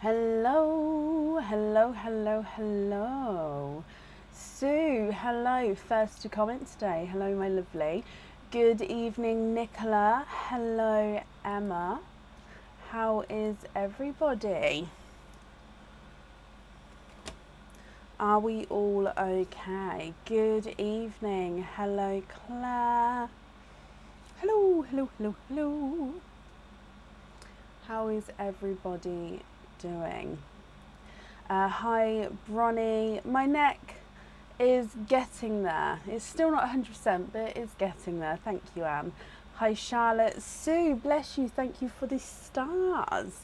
Hello, hello, hello, hello. Sue, hello, first to comment today. Hello, my lovely. Good evening, Nicola. Hello, Emma. How is everybody? Are we all okay? Good evening. Hello, Claire. Hello, hello, hello, hello. How is everybody doing? Hi, Bronnie. My neck is getting there. It's still not 100%, but it is getting there. Thank you, Anne. Hi, Charlotte. Sue, bless you. Thank you for the stars.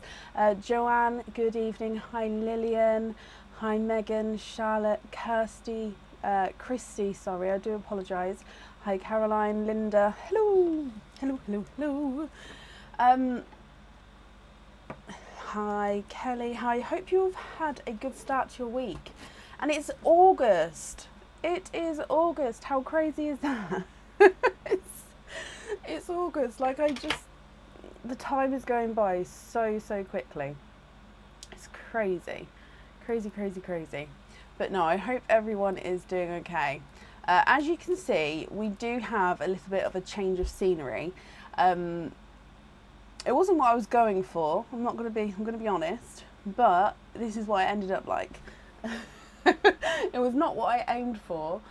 Joanne, good evening. Hi, Lillian. Hi, Megan, Charlotte, Kirsty, Christy, sorry, I do apologise. Hi, Caroline, Linda. Hello. Hello, hello, hello. Hi, Kelly. Hi, hope you've had a good start to your week. And it's August. It is August. How crazy is that? it's August. Like, the time is going by so quickly. It's crazy. Crazy. But no, I hope everyone is doing okay. As you can see, we do have a little bit of a change of scenery. It wasn't what I was going for. I'm going to be honest, but this is what it ended up like. It was not what I aimed for,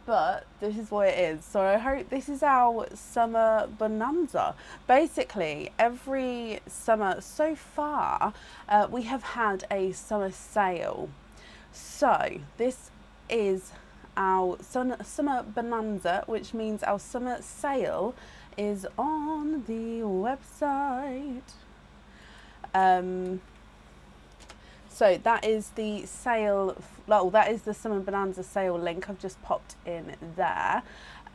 but this is what it is. So I hope this is our summer bonanza. Basically, every summer so far, we have had a summer sale. So this is our summer bonanza, which means our summer sale is on the website. So that is the sale, well, that is the Summer Bonanza sale link I've just popped in there.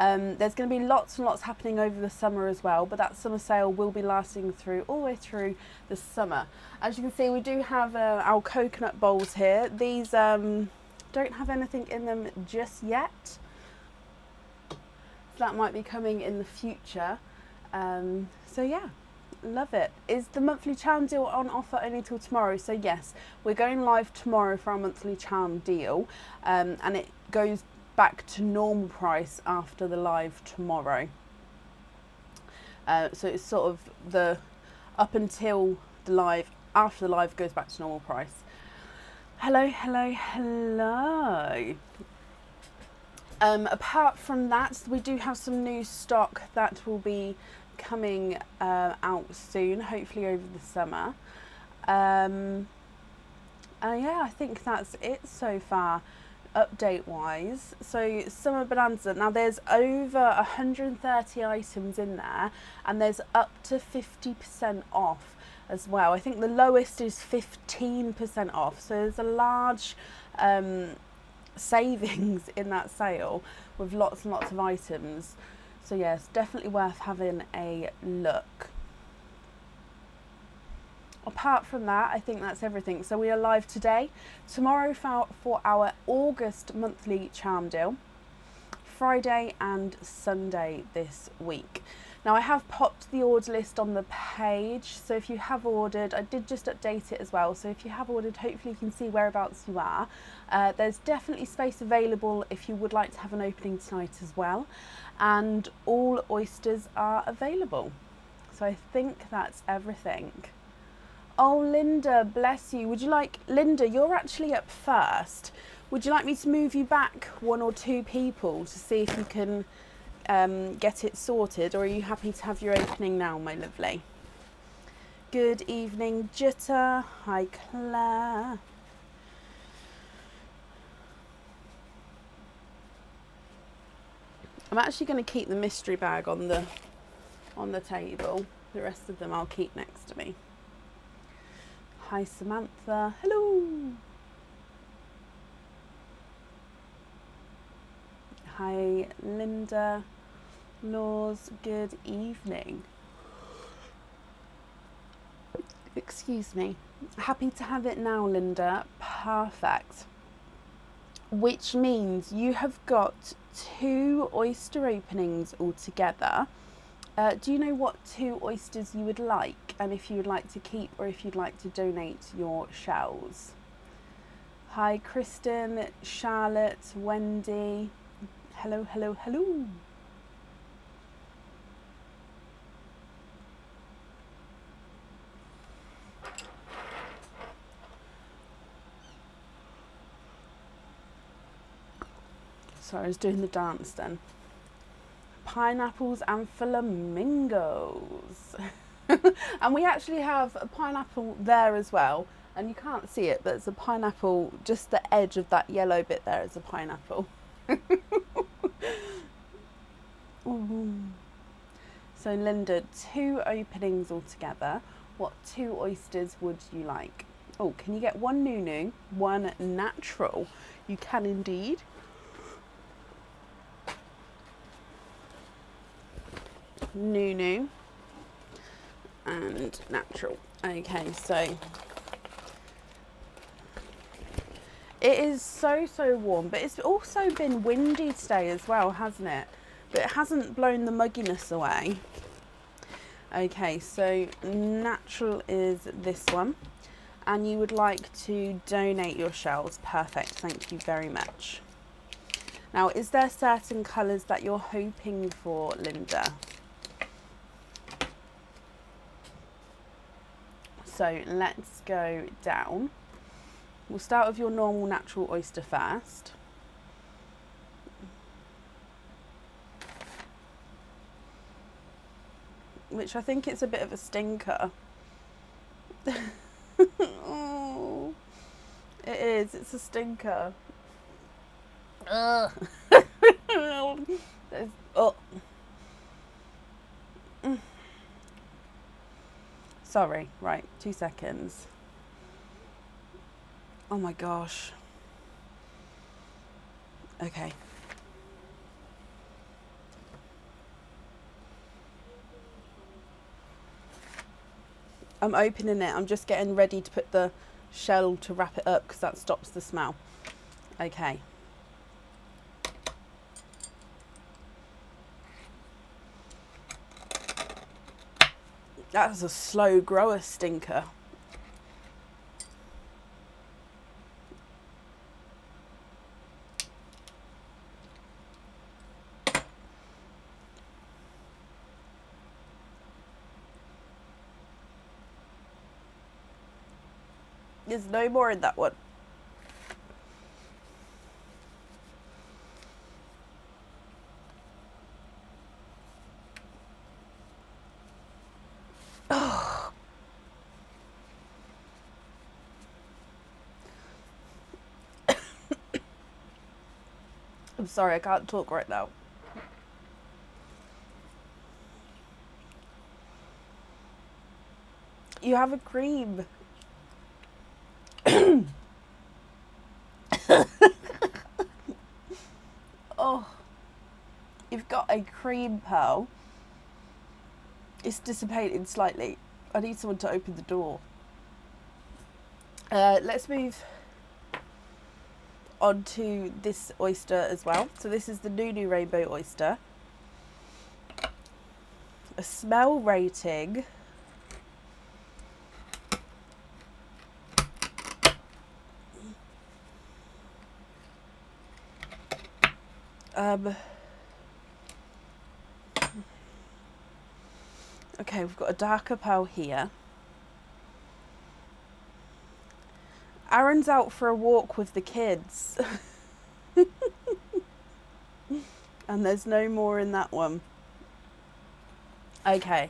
There's going to be lots and lots happening over the summer as well, but that summer sale will be lasting all the way through the summer. As you can see, we do have our coconut bowls here. These don't have anything in them just yet. So that might be coming in the future. So yeah. Love it. Is the monthly charm deal on offer only till tomorrow? So yes, we're going live tomorrow for our monthly charm deal, and it goes back to normal price after the live tomorrow. So it's sort of the up until the live, after the live goes back to normal price. Hello. Apart from that, we do have some new stock that will be coming out soon, hopefully over the summer. And yeah, I think that's it so far, update wise. So Summer Bonanza, now there's over 130 items in there, and there's up to 50% off as well. I think the lowest is 15% off, so there's a large savings in that sale with lots and lots of items. So yes, definitely worth having a look. Apart from that, I think that's everything. So we are live today, tomorrow for our August monthly charm deal, Friday and Sunday this week. Now I have popped the order list on the page, so if you have ordered, I did just update it as well, so if you have ordered, hopefully you can see whereabouts you are. There's definitely space available if you would like to have an opening tonight as well, and all oysters are available. So I think that's everything. Oh, Linda, bless you. Would you like, Linda, you're actually up first. Would you like me to move you back one or two people to see if you can get it sorted, or are you happy to have your opening now, my lovely? Good evening, Jutta. Hi, Claire. I'm actually going to keep the mystery bag on the table. The rest of them I'll keep next to me. Hi, Samantha. Hello. Hi, Linda. Laws, good evening. Excuse me. Happy to have it now, Linda. Perfect. Which means you have got 2 oyster openings altogether. Do you know what 2 oysters you would like, and if you would like to keep or if you'd like to donate your shells? Hi Kristen, Charlotte, Wendy. Hello, hello, hello. Sorry, I was doing the dance then. Pineapples and flamingos. And we actually have a pineapple there as well, and you can't see it, but it's a pineapple, just the edge of that yellow bit there is a pineapple. So Linda, 2 openings altogether. What 2 oysters would you like? Oh, can you get 1 Nunu, 1 natural? You can indeed. Nunu and natural. Okay, so it is so warm, but it's also been windy today as well, hasn't it? But it hasn't blown the mugginess away. Okay, so natural is this one, and you would like to donate your shells. Perfect, thank you very much. Now, is there certain colours that you're hoping for, Linda? So let's go down. We'll start with your normal natural oyster first. Which I think it's a bit of a stinker. Oh, it is, it's a stinker. Ugh. Oh. Sorry, right, 2 seconds. Oh my gosh. Okay. I'm opening it. I'm just getting ready to put the shell to wrap it up because that stops the smell. Okay. That was a slow grower stinker. There's no more in that one. Oh. I'm sorry, I can't talk right now. You have a cream. Oh, you've got a cream pearl. It's dissipating slightly. I need someone to open the door. Let's move on to this oyster as well. So this is the Nunu Rainbow Oyster. A smell rating. Okay, we've got a darker pearl here. Aaron's out for a walk with the kids. And there's no more in that one. Okay.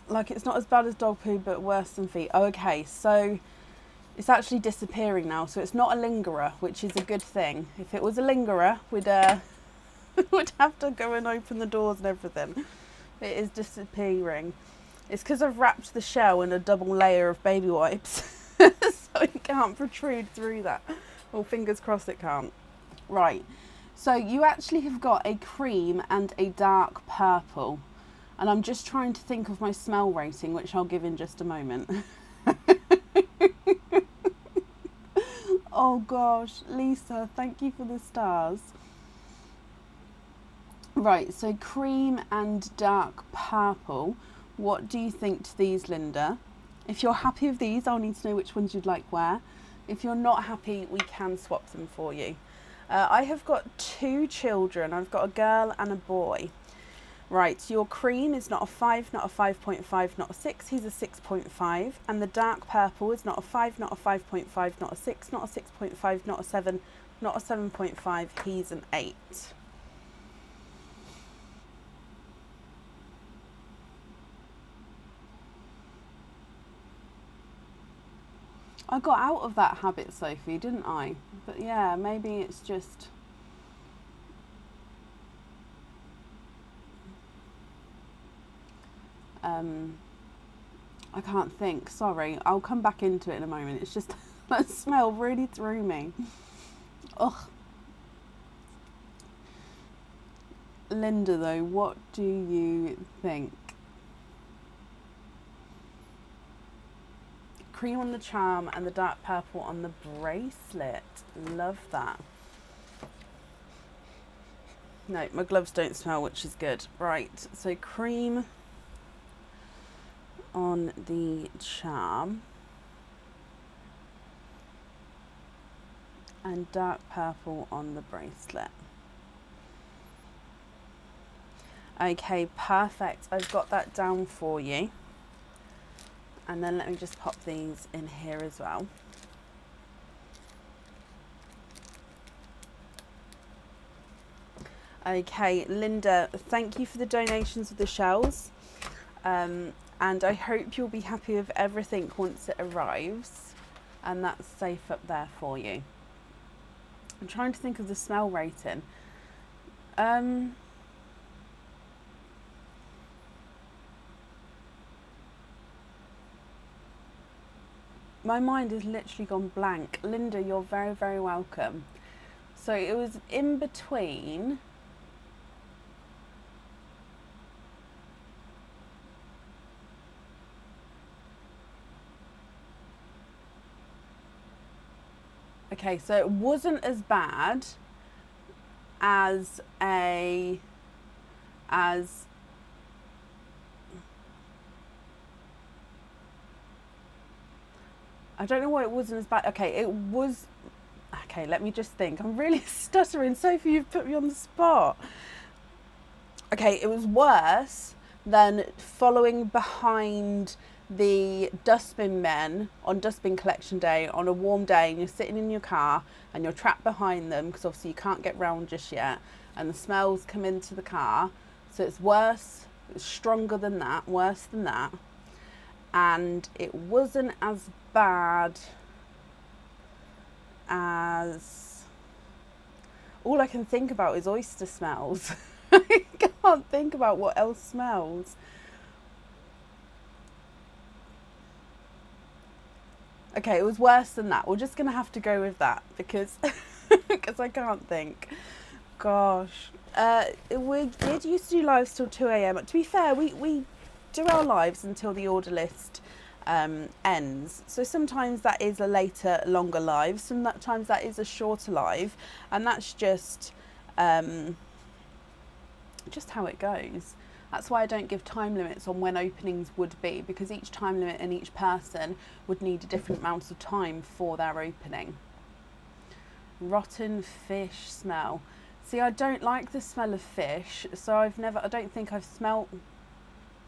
Like, it's not as bad as dog poo, but worse than feet. Okay, so it's actually disappearing now. So it's not a lingerer, which is a good thing. If it was a lingerer, we'd would have to go and open the doors and everything. It is disappearing. It's because I've wrapped the shell in a double layer of baby wipes. So it can't protrude through that. Well, fingers crossed it can't. Right. So you actually have got a cream and a dark purple. And I'm just trying to think of my smell rating, which I'll give in just a moment. Oh gosh, Lisa, thank you for the stars. Right, so cream and dark purple. What do you think to these, Linda? If you're happy with these, I'll need to know which ones you'd like where. If you're not happy, we can swap them for you. I have got 2 children. I've got a girl and a boy. Right, your cream is not a 5, not a 5.5, not a 6. He's a 6.5. And the dark purple is not a 5, not a 5.5, not a 6, not a 6.5, not a 7, not a 7.5. He's an 8. I got out of that habit, Sophie, didn't I? But yeah, maybe it's just... I can't think, sorry. I'll come back into it in a moment. It's just that smell really threw me. Ugh. Linda, though, what do you think? Cream on the charm and the dark purple on the bracelet. Love that. No, my gloves don't smell, which is good. Right, so cream on the charm and dark purple on the bracelet. Okay, perfect. I've got that down for you. And then let me just pop these in here as well. Okay, Linda, thank you for the donations of the shells. And I hope you'll be happy with everything once it arrives. And that's safe up there for you. I'm trying to think of the smell rating. My mind has literally gone blank. Linda, you're very, very welcome. So it was in between. Okay, so it wasn't as bad as I don't know why it wasn't as bad. Okay, it was... Okay, let me just think. I'm really stuttering. Sophie, you've put me on the spot. Okay, it was worse than following behind the dustbin men on dustbin collection day on a warm day, and you're sitting in your car and you're trapped behind them because obviously you can't get round just yet, and the smells come into the car. So it's worse, it's stronger than that, worse than that. And it wasn't as bad as... All I can think about is oyster smells. I can't think about what else smells. Okay, it was worse than that. We're just going to have to go with that because because I can't think. Gosh. We did used to do lives till 2 a.m. To be fair, we do our lives until the order list ends. So sometimes that is a later, longer live. Sometimes that is a shorter live. And that's just how it goes. That's why I don't give time limits on when openings would be, because each time limit and each person would need a different amount of time for their opening. Rotten fish smell. See, I don't like the smell of fish, so I don't think I've smelt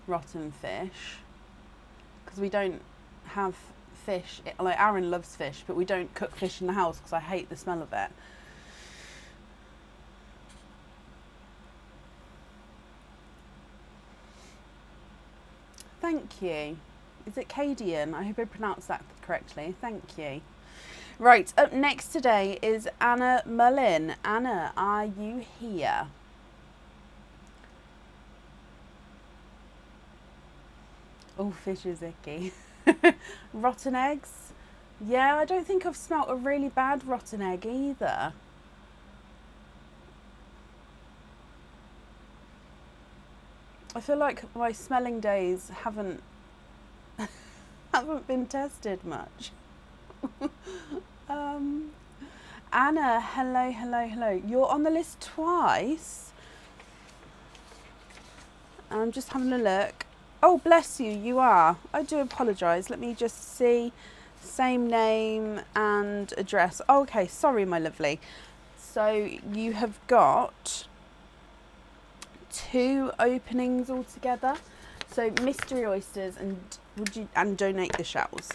rotten fish, because we don't have fish. Like, Aaron loves fish, but we don't cook fish in the house because I hate the smell of it. Thank you. Is it Cadian? I hope I pronounced that correctly. Thank you. Right, up next today is Anna Mullin. Anna, are you here? Oh, fish is icky. Rotten eggs? Yeah, I don't think I've smelt a really bad rotten egg either. I feel like my smelling days haven't been tested much. Anna, hello. You're on the list twice. I'm just having a look. Oh, bless you, you are. I do apologise. Let me just see. Same name and address. Oh, okay, sorry, my lovely. So you have got 2 openings altogether. So mystery oysters, and donate the shells.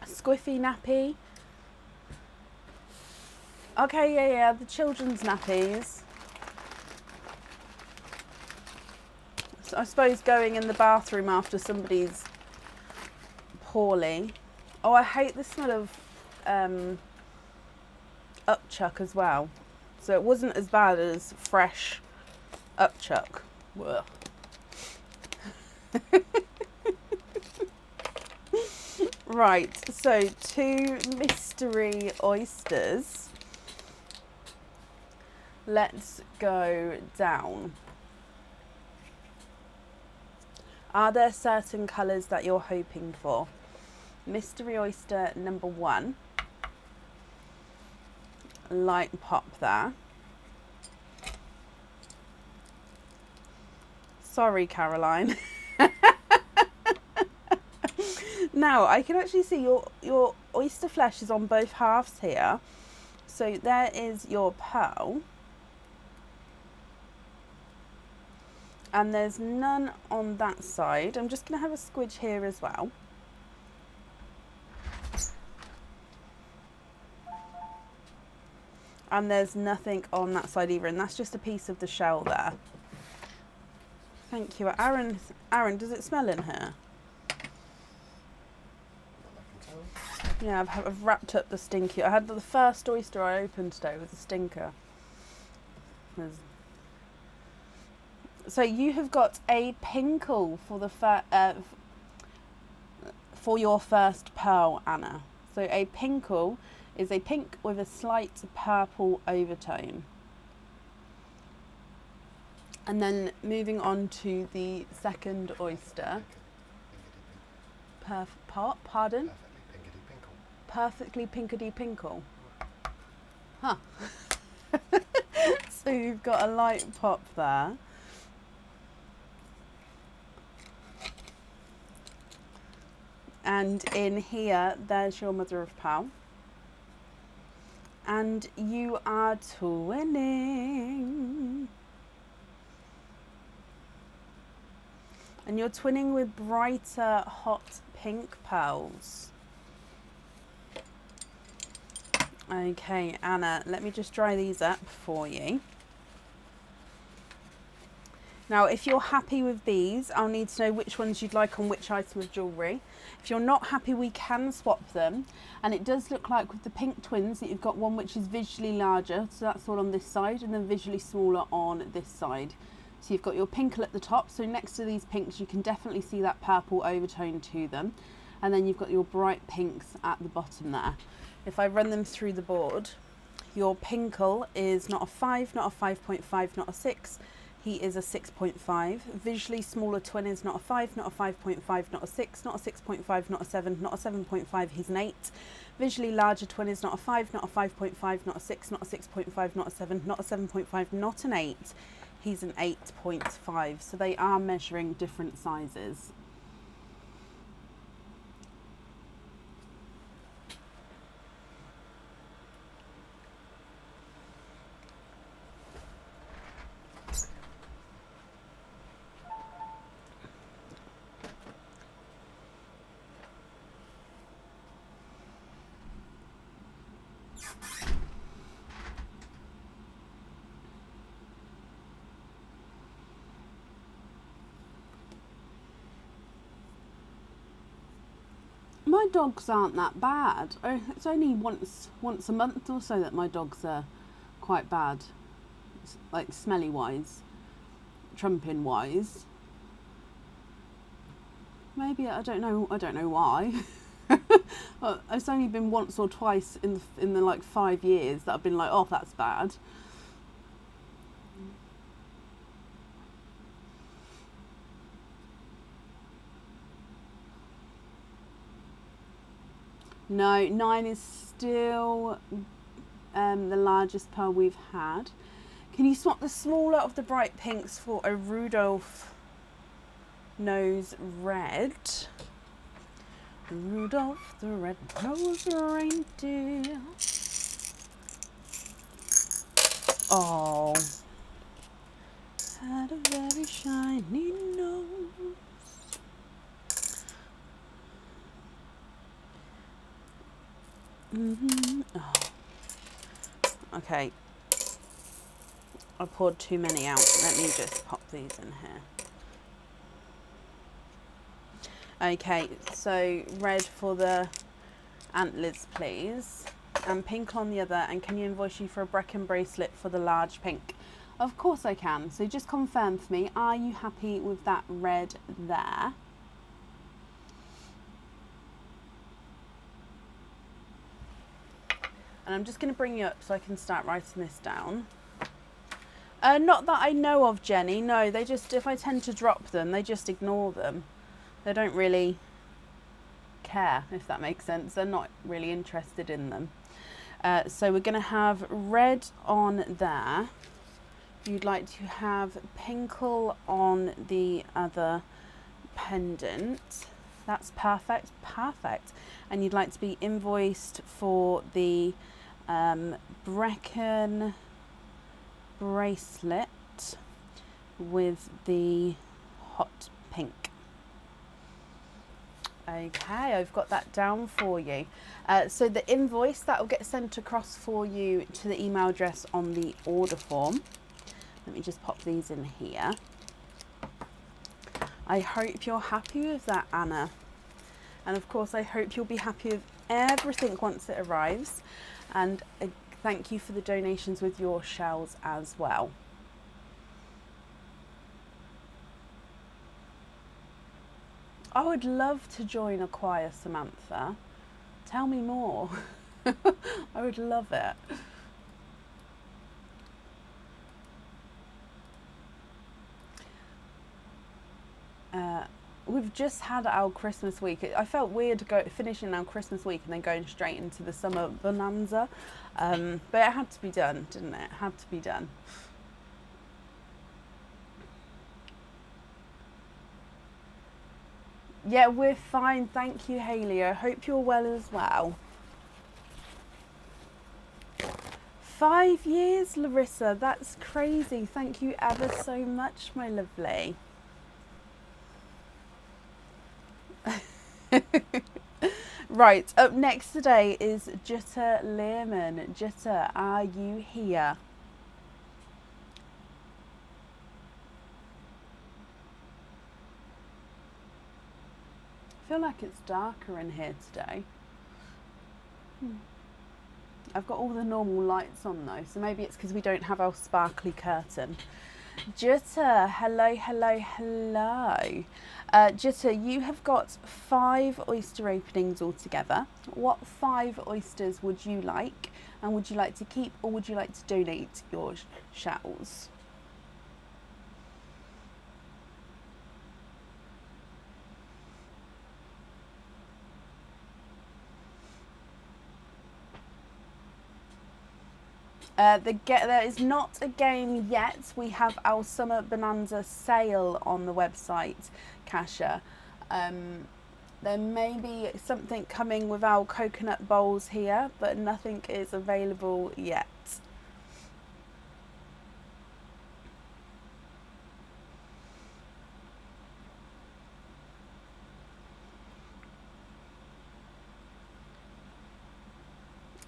Squiffy nappy. Okay, yeah, the children's nappies. So I suppose going in the bathroom after somebody's poorly. Oh, I hate the smell of upchuck as well. So it wasn't as bad as fresh upchuck. Right, so 2 mystery oysters. Let's go down. Are there certain colours that you're hoping for? Mystery oyster number 1. Light pop there. Sorry, Caroline. Now I can actually see your oyster flesh is on both halves here. So there is your pearl. And there's none on that side. I'm just going to have a squidge here as well. And there's nothing on that side either, and that's just a piece of the shell there. Thank you. Aaron, does it smell in here? Yeah, I've wrapped up the stinky. I had the first oyster I opened today with a stinker. So you have got a pinkle for the for your first pearl, Anna. So a pinkle is a pink with a slight purple overtone. And then moving on to the second oyster. Pardon? Perfectly pinkety pinkle. Huh. So you've got a light pop there. And in here, there's your mother of pearl. And you are twinning. And you're twinning with brighter, hot pink pearls. Okay, Anna, let me just dry these up for you. Now, if you're happy with these, I'll need to know which ones you'd like on which item of jewellery. If you're not happy, we can swap them. And it does look like with the pink twins that you've got one which is visually larger, so that's all on this side, and then visually smaller on this side. So you've got your pinkle at the top, so next to these pinks you can definitely see that purple overtone to them. And then you've got your bright pinks at the bottom there. If I run them through the board, your pinkle is not a 5, not a 5.5, not a 6. He is a 6.5. Visually smaller twin is not a 5, not a 5.5, not a 6, not a 6.5, not a 7, not a 7.5, he's an 8. Visually larger twin is not a 5, not a 5.5, not a 6, not a 6.5, not a 7, not a 7.5, not an 8. He's an 8.5. So they are measuring different sizes. My dogs aren't that bad. It's only once a month or so that my dogs are quite bad, like smelly wise, trumping wise. Maybe I don't know why. It's only been once or twice in the like 5 years that I've been like, oh, that's bad. No, 9 is still the largest pearl we've had. Can you swap the smaller of the bright pinks for a Rudolph Nose Red? Rudolph the red-nosed reindeer. Oh, had a very shiny nose. Oh. Okay, I poured too many out. Let me just pop these in here. Okay, so red for the antlers, please, and pink on the other. And can you invoice you for a Brecon bracelet for the large pink? Of course I can. So just confirm for me, are you happy with that red there? And I'm just going to bring you up so I can start writing this down. Not that I know of, Jenny. No, they just, if I tend to drop them, they just ignore them. They don't really care, if that makes sense. They're not really interested in them. So we're going to have red on there. You'd like to have pinkle on the other pendant. That's perfect, perfect. And you'd like to be invoiced for the Brecon bracelet with the hot pink. Okay, I've got that down for you. So the invoice, that will get sent across for you to the email address on the order form. Let me just pop these in here. I hope you're happy with that, Anna. And of course, I hope you'll be happy with everything once it arrives. And thank you for the donations with your shells as well. I would love to join a choir, Samantha. Tell me more. I would love it. We've just had our Christmas week. I felt weird finishing our Christmas week and then going straight into the summer bonanza. But it had to be done, didn't it? It had to be done. Yeah, we're fine. Thank you, Hayley. I hope you're well as well. 5 years, Larissa. That's crazy. Thank you ever so much, my lovely. Right, up next today is Jutta Lehrman. Jutta, are you here? I feel like it's darker in here today. I've got all the normal lights on though, so maybe it's because we don't have our sparkly curtain. Jutta, hello, hello, hello. Jutta, you have got 5 oyster openings altogether. What 5 oysters would you like? And would you like to keep or would you like to donate your shells? There is not a game yet. We have our Summer Bonanza sale on the website, Kasha. There may be something coming with our coconut bowls here, but nothing is available yet.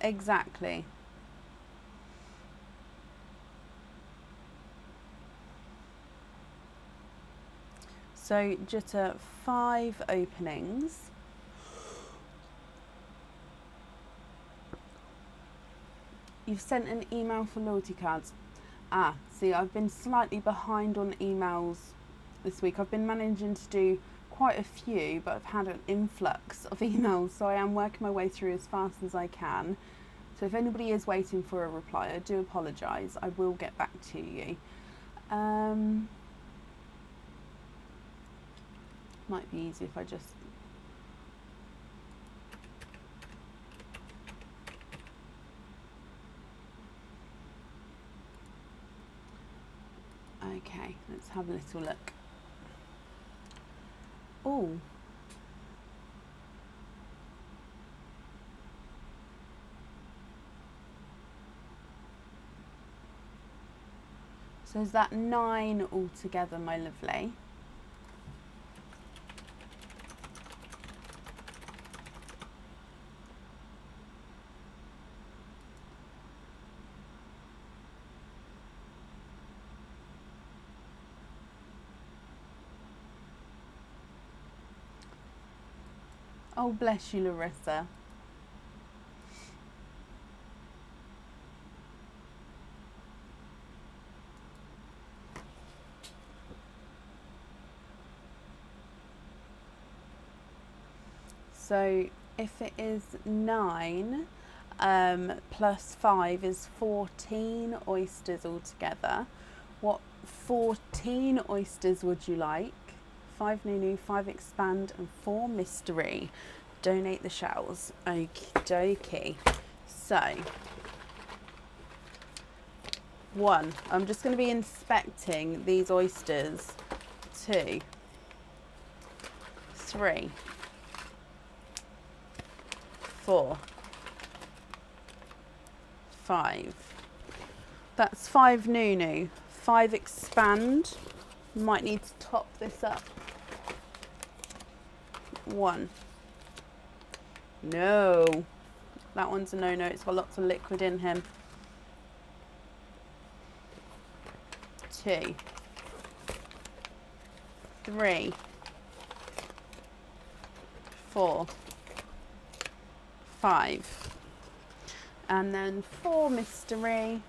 Exactly. So Jutta, 5 openings. You've sent an email for loyalty cards. See, I've been slightly behind on emails this week. I've been managing to do quite a few, but I've had an influx of emails, so I am working my way through as fast as I can. So if anybody is waiting for a reply, I do apologise. I will get back to you. Might be easy if I just... Okay, let's have a little look. Oh. So is that 9 altogether, my lovely? Oh, bless you, Larissa. So if it is 9 plus 5 is 14 oysters altogether. What 14 oysters would you like? 5 Nunu, 5 expand and 4 mystery. Donate the shells. Okie dokie. So 1, I'm just going to be inspecting these oysters. 2, 3, 4, 5. That's 5 Nunu. 5 expand. Might need to top this up. 1. No. That one's a no-no. It's got lots of liquid in him. 2, 3, 4, 5. And then 4 mystery.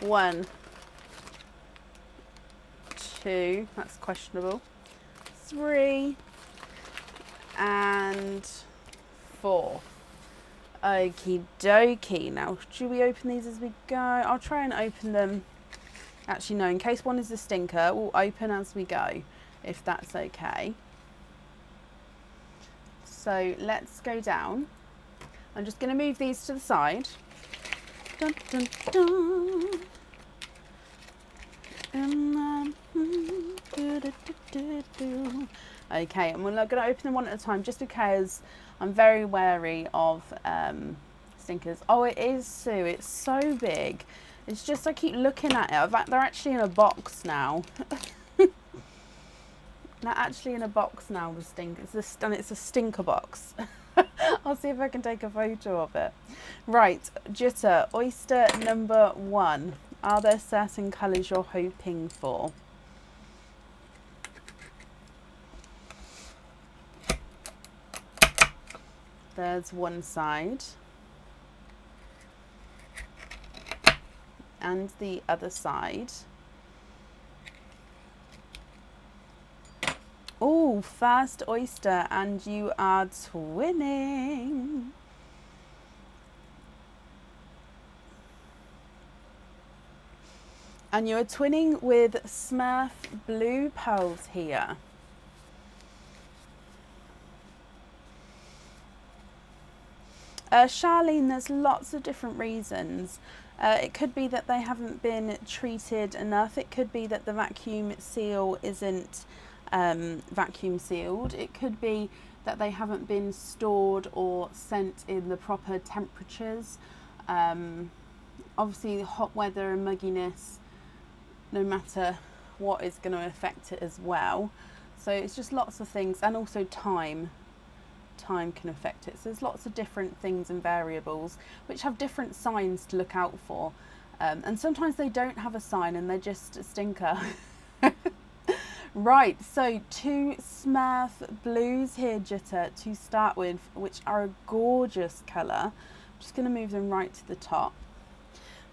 1, 2, that's questionable. 3 and 4. Okie dokie. Now, should we open these as we go? I'll try and open them. Actually, no, in case one is a stinker, we'll open as we go, if that's okay. So let's go down. I'm just going to move these to the side. Dun, dun, dun. Okay, and we're going to open them one at a time just because I'm very wary of stinkers. Oh, it is Sue. It's so big. It's just I keep looking at it. They're actually in a box now. They're actually in a box now, the stinkers. And it's a stinker box. I'll see if I can take a photo of it. Right, Jitter, oyster number 1. Are there certain colours you're hoping for? There's one side. And the other side. Oh, first oyster, and you are twinning. And you're twinning with Smurf Blue Pearls here. Charlene, there's lots of different reasons. It could be that they haven't been treated enough. It could be that the vacuum seal isn't vacuum sealed. It could be that they haven't been stored or sent in the proper temperatures. Obviously, hot weather and mugginess, no matter what, is going to affect it as well. So it's just lots of things, and also time can affect it. So there's lots of different things and variables which have different signs to look out for, and sometimes they don't have a sign and they're just a stinker. Right, so 2 Smurf blues here, Jitter, to start with, which are a gorgeous colour. I'm just going to move them right to the top.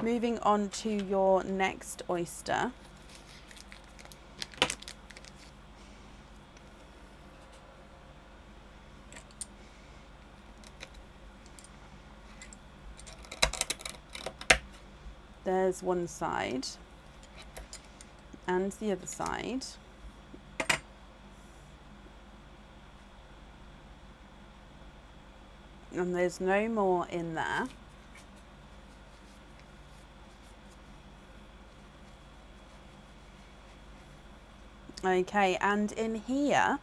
Moving on to your next oyster. There's one side and the other side. And there's no more in there. Okay, and in here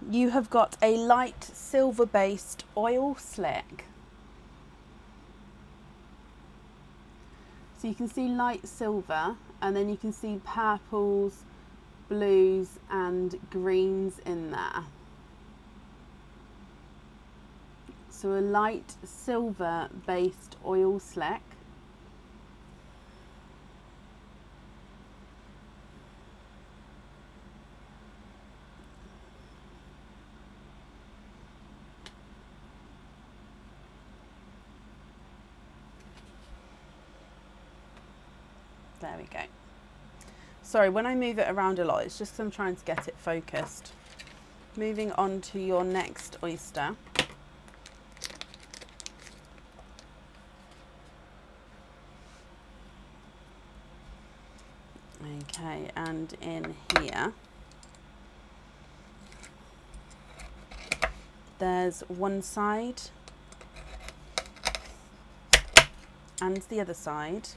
you have got a light silver based oil slick. So you can see light silver, and then you can see purples, blues and greens in there. So a light silver based oil slick. There we go. Sorry, when I move it around a lot, it's just 'cause I'm trying to get it focused. Moving on to your next oyster. Okay, and in here, there's one side and the other side.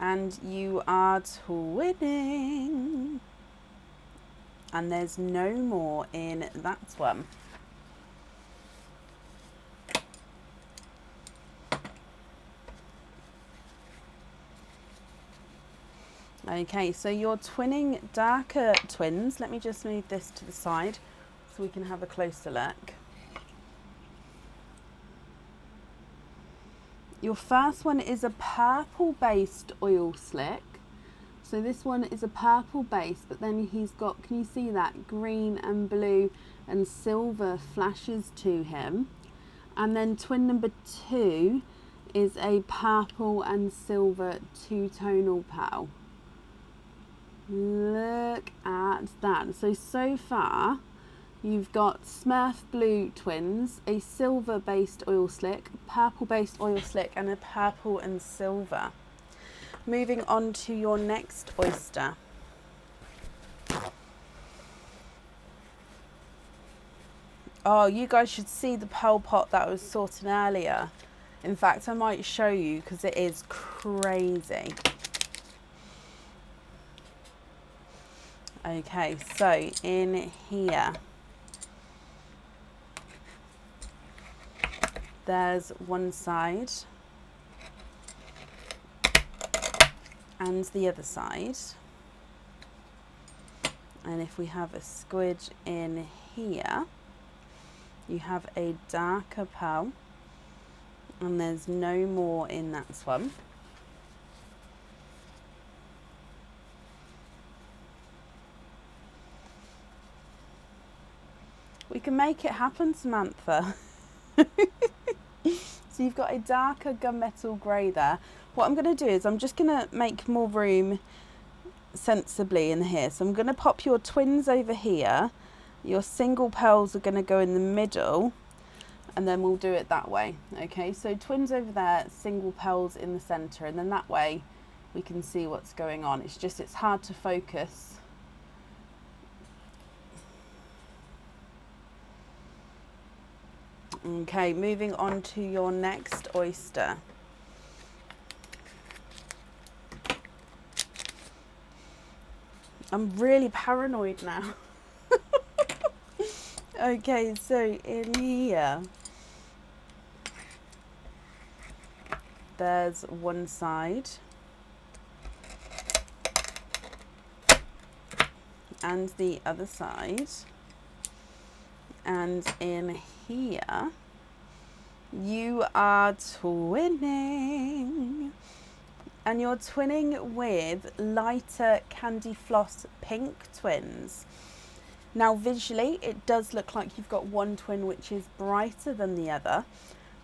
And you are twinning. And there's no more in that one. Okay, so you're twinning darker twins. Let me just move this to the side so we can have a closer look. Your first one is a purple based oil slick. So this one is a purple base, but then he's got, can you see that, green and blue and silver flashes to him. And then twin number 2 is a purple and silver two-tonal pearl. Look at that. So far you've got Smurf blue twins, a silver based oil slick, purple based oil slick and a purple and silver. Moving on to your next oyster. Oh, you guys should see the pearl pot that I was sorting earlier. In fact, I might show you because it is crazy. Okay, so in here, there's one side and the other side. And if we have a squidge in here, you have a darker pearl, and there's no more in that one. We can make it happen, Samantha. So you've got a darker gunmetal grey there. What I'm going to do is I'm just going to make more room sensibly in here. So I'm going to pop your twins over here. Your single pearls are going to go in the middle, and then we'll do it that way. Okay, so twins over there, single pearls in the centre, and then that way we can see what's going on. It's just, it's hard to focus. Okay, moving on to your next oyster. I'm really paranoid now. Okay, so in here, there's one side and the other side. And in here, you are twinning. And you're twinning with lighter candy floss pink twins. Now visually, it does look like you've got one twin which is brighter than the other.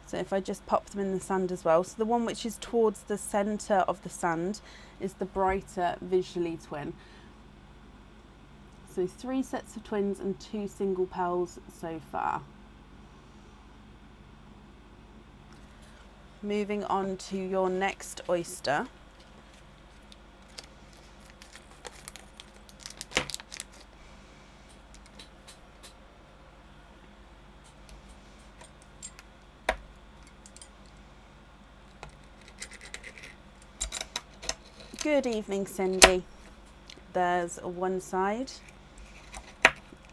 So if I just pop them in the sand as well. So the one which is towards the centre of the sand is the brighter visually twin. So 3 sets of twins and 2 single pearls so far. Moving on to your next oyster. Good evening, Cindy. There's one side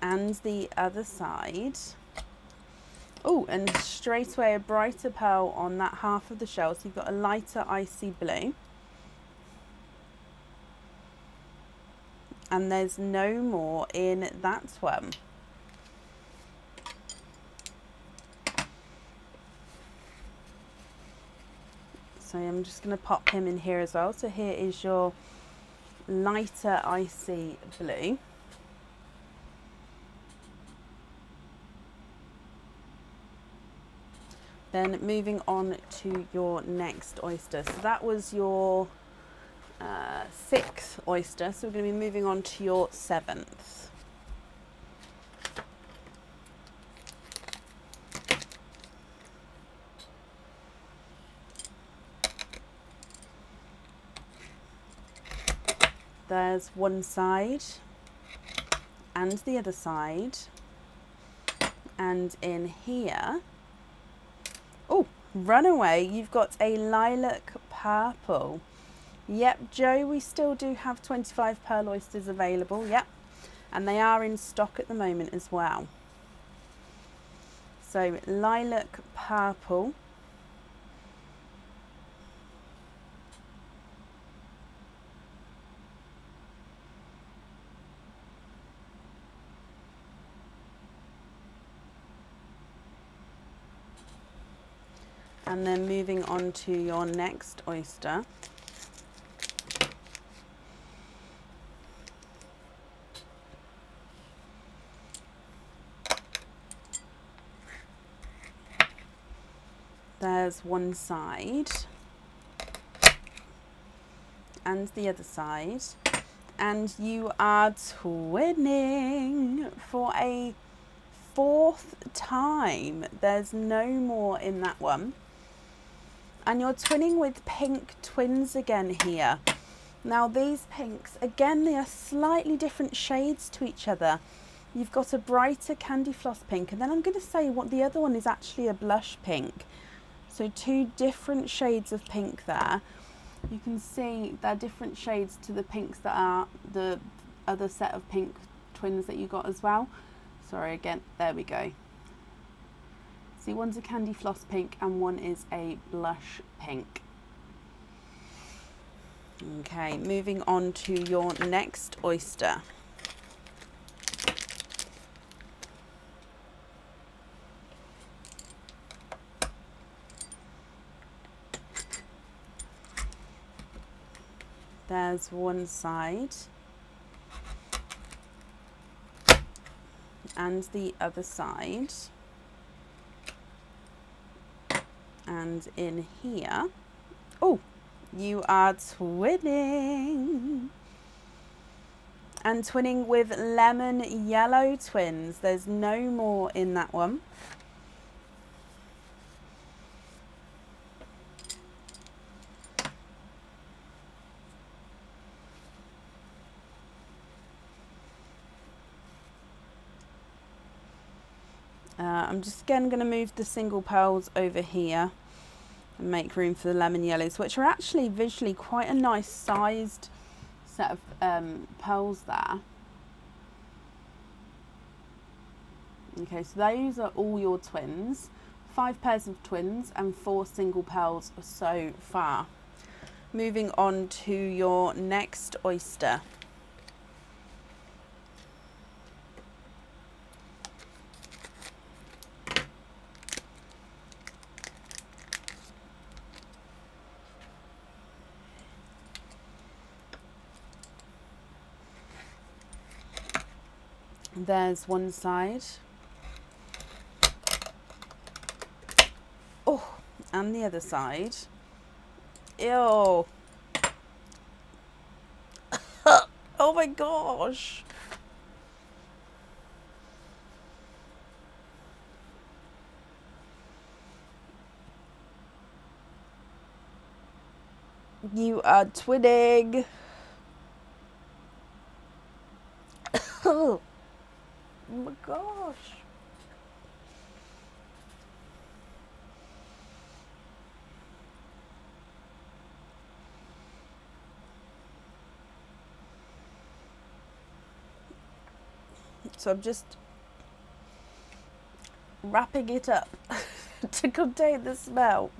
and the other side. Oh, and straight away a brighter pearl on that half of the shell. So you've got a lighter icy blue. And there's no more in that one. So I'm just going to pop him in here as well. So here is your lighter icy blue. Then moving on to your next oyster. So that was your 6th oyster. So we're going to be moving on to your 7th. There's one side and the other side. And in here, oh, runaway, you've got a lilac purple. Yep, Joe, we still do have 25 pearl oysters available, yep. And they are in stock at the moment as well. So lilac purple. And then moving on to your next oyster. There's one side and the other side. And you are twinning for a 4th time. There's no more in that one. And you're twinning with pink twins again here. Now these pinks, again, they are slightly different shades to each other. You've got a brighter candy floss pink, and then I'm going to say what the other one is actually a blush pink. So 2 different shades of pink there. You can see they're different shades to the pinks that are the other set of pink twins that you got as well. Sorry, again, there we go. See, one's a candy floss pink and one is a blush pink. Okay, moving on to your next oyster. There's one side and the other side. And in here, oh, you are twinning. And twinning with lemon yellow twins. There's no more in that one. I'm just again going to move the single pearls over here and make room for the lemon yellows, which are actually visually quite a nice sized set of pearls there. Okay, so those are all your twins. 5 pairs of twins and 4 single pearls so far. Moving on to your next oyster. There's one side. Oh, and the other side. Ew. Oh my gosh. You are twinning. Oh my gosh. So I'm just wrapping it up to contain the smell.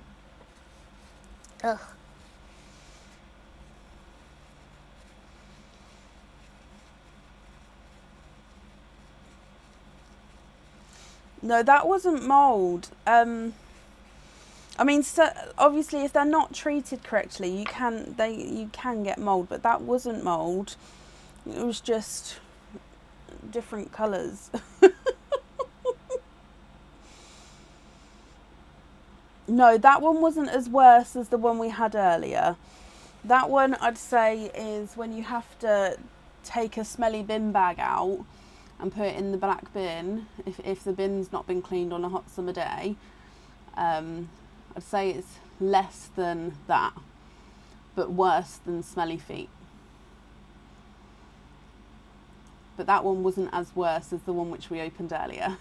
Ugh. No, that wasn't mould. I mean, so obviously, if they're not treated correctly, you can get mould, but that wasn't mould. It was just different colours. No, that one wasn't as worse as the one we had earlier. That one, I'd say, is when you have to take a smelly bin bag out and put it in the black bin, if the bin's not been cleaned on a hot summer day. I'd say it's less than that, but worse than smelly feet. But that one wasn't as worse as the one which we opened earlier.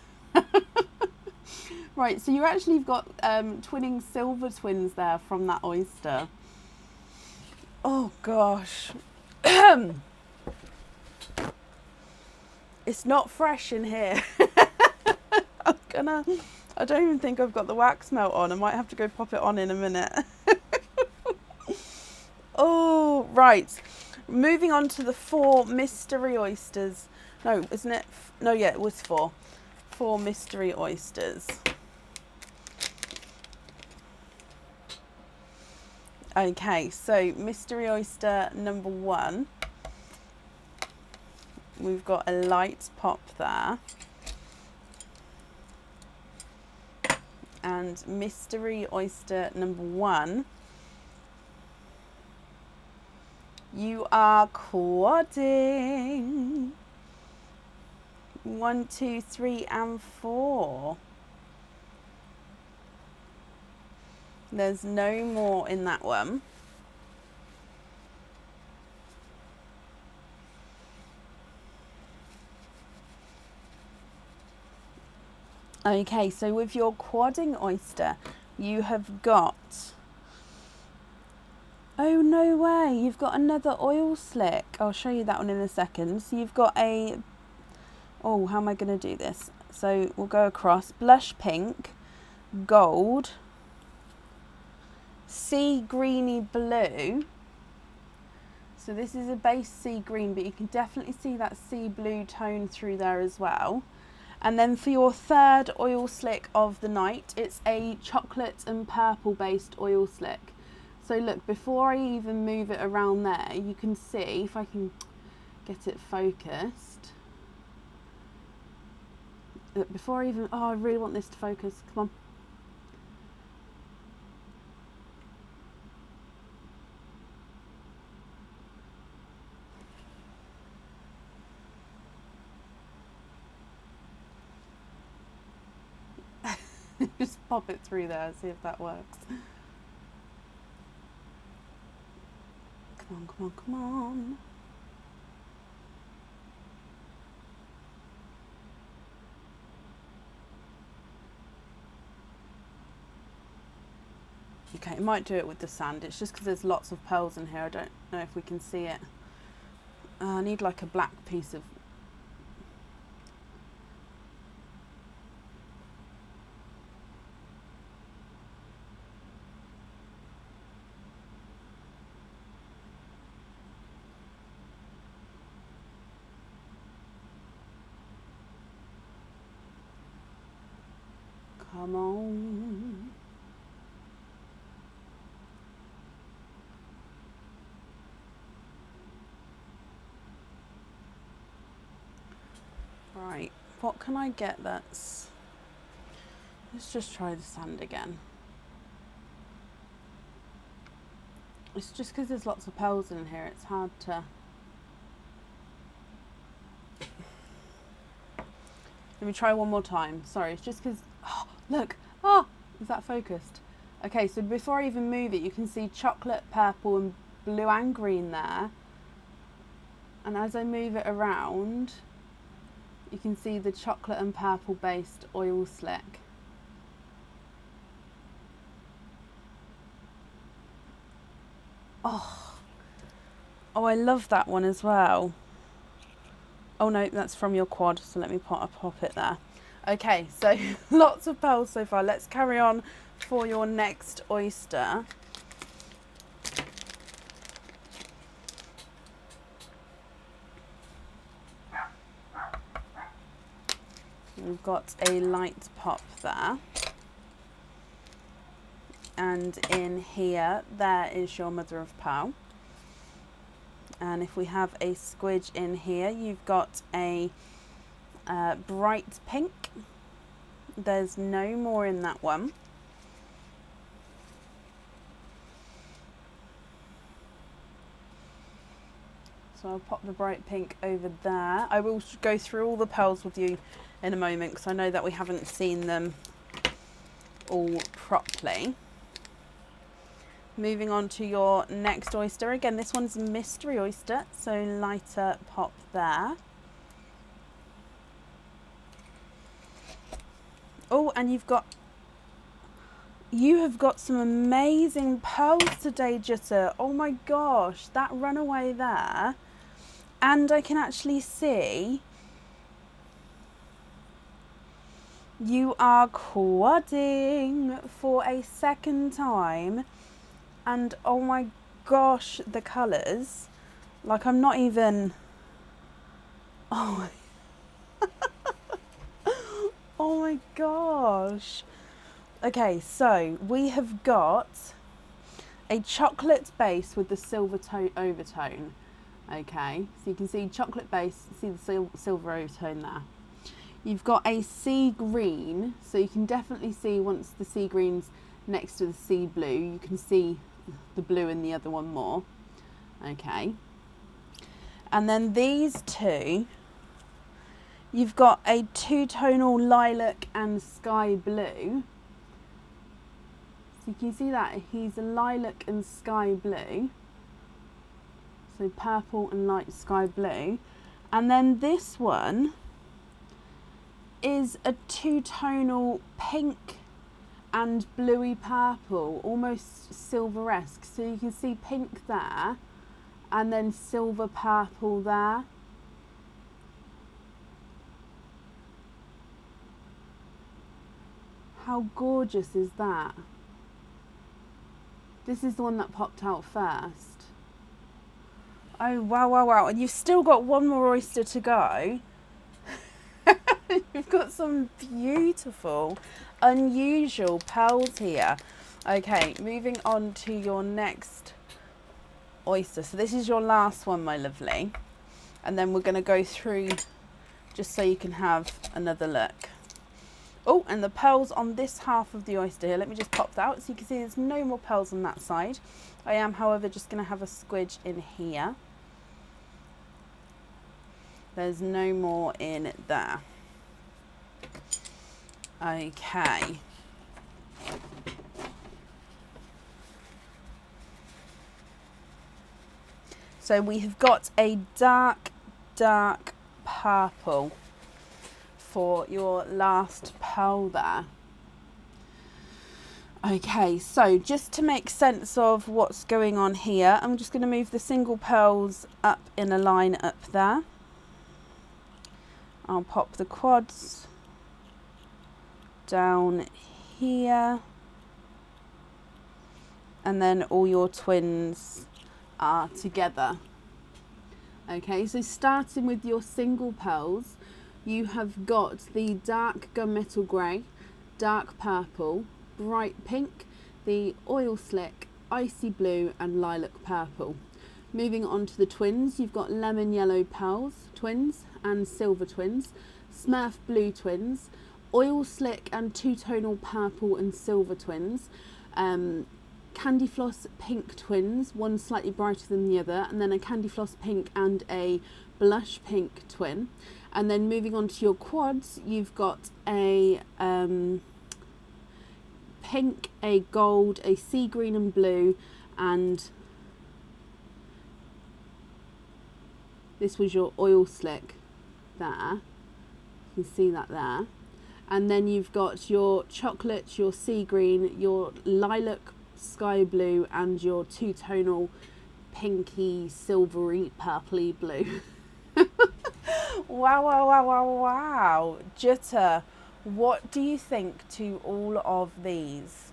Right, so you actually have got twinning silver twins there from that oyster. Oh gosh. It's not fresh in here. I don't even think I've got the wax melt on. I might have to go pop it on in a minute. Oh, right. Moving on to the 4 mystery oysters. No, isn't it? No, yeah, it was 4. 4 mystery oysters. Okay, so mystery oyster number 1. We've got a light pop there. And mystery oyster number 1. You are quadding. 1, 2, 3, and 4. There's no more in that one. Okay, so with your quadding oyster, you have got... Oh, no way. You've got another oil slick. I'll show you that one in a second. So you've got a... Oh, how am I going to do this? So we'll go across. Blush pink, gold, sea greeny blue. So this is a base sea green, but you can definitely see that sea blue tone through there as well. And then for your 3rd oil slick of the night, it's a chocolate and purple based oil slick. So look, before I even move it around there, you can see, if I can get it focused. Look, before I even, oh, I really want this to focus, come on. Just pop it through there, see if that works. Come on, come on, come on. Okay, it might do it with the sand. It's just because there's lots of pearls in here. I don't know if we can see it. I need like a black piece of... Come on. Right, what can I get that's... Let's just try the sand again. It's just because there's lots of pearls in here, it's hard to... Let me try one more time. Sorry, it's just because... Oh, look! Oh! Is that focused? Okay, so before I even move it, you can see chocolate, purple and blue and green there. And as I move it around, you can see the chocolate and purple based oil slick. Oh, I love that one as well. Oh no, that's from your quad, so let me pop it there. Okay, so lots of pearls so far. Let's carry on for your next oyster. We've got a light pop there. And in here, there is your mother of pearl. And if we have a squidge in here, you've got a bright pink. There's no more in that one. So I'll pop the bright pink over there. I will go through all the pearls with you in a moment because I know that we haven't seen them all properly. Moving on to your next oyster. Again, this one's a mystery oyster, so lighter pop there. Oh, and you have got some amazing pearls today, Jutta. Oh my gosh, that runaway there. And I can actually see you are quadding for a second time. And oh my gosh, the colours. Like I'm not even... Oh oh my gosh. Okay, so we have got a chocolate base with the silver overtone. Okay, so you can see chocolate base, see the silver overtone there. You've got a sea green, so you can definitely see once the sea green's next to the sea blue, you can see the blue in the other one more. Okay, and then these two, you've got a two-tonal lilac and sky blue. So you can see that he's a lilac and sky blue. So purple and light sky blue. And then this one is a two-tonal pink and bluey purple, almost silver-esque. So you can see pink there and then silver purple there. How gorgeous is that? This is the one that popped out first. Oh, wow, wow, wow. And you've still got one more oyster to go. You've got some beautiful, unusual pearls here. Okay, moving on to your next oyster. So this is your last one, my lovely. And then we're going to go through just so you can have another look. Oh, and the pearls on this half of the oyster here. Let me just pop that out so you can see there's no more pearls on that side. I am, however, just going to have a squidge in here. There's no more in there. Okay. So we have got a dark, dark purple for your last pearl there. Okay, so just to make sense of what's going on here, I'm just going to move the single pearls up in a line up there. I'll pop the quads down here, and then all your twins are together. Okay, so starting with your single pearls, you have got the dark gunmetal grey, dark purple, bright pink, the oil slick, icy blue and lilac purple. Moving on to the twins, you've got lemon yellow pearls twins and silver twins, smurf blue twins, oil slick and two-tonal purple and silver twins, candy floss pink twins, one slightly brighter than the other, and then a candy floss pink and a blush pink twin. And then moving on to your quads, you've got a pink, a gold, a sea green and blue, and this was your oil slick there. You can see that there. And then you've got your chocolate, your sea green, your lilac sky blue, and your two-tonal pinky, silvery, purpley blue. Wow, wow, wow, wow, wow. Jutta, what do you think to all of these?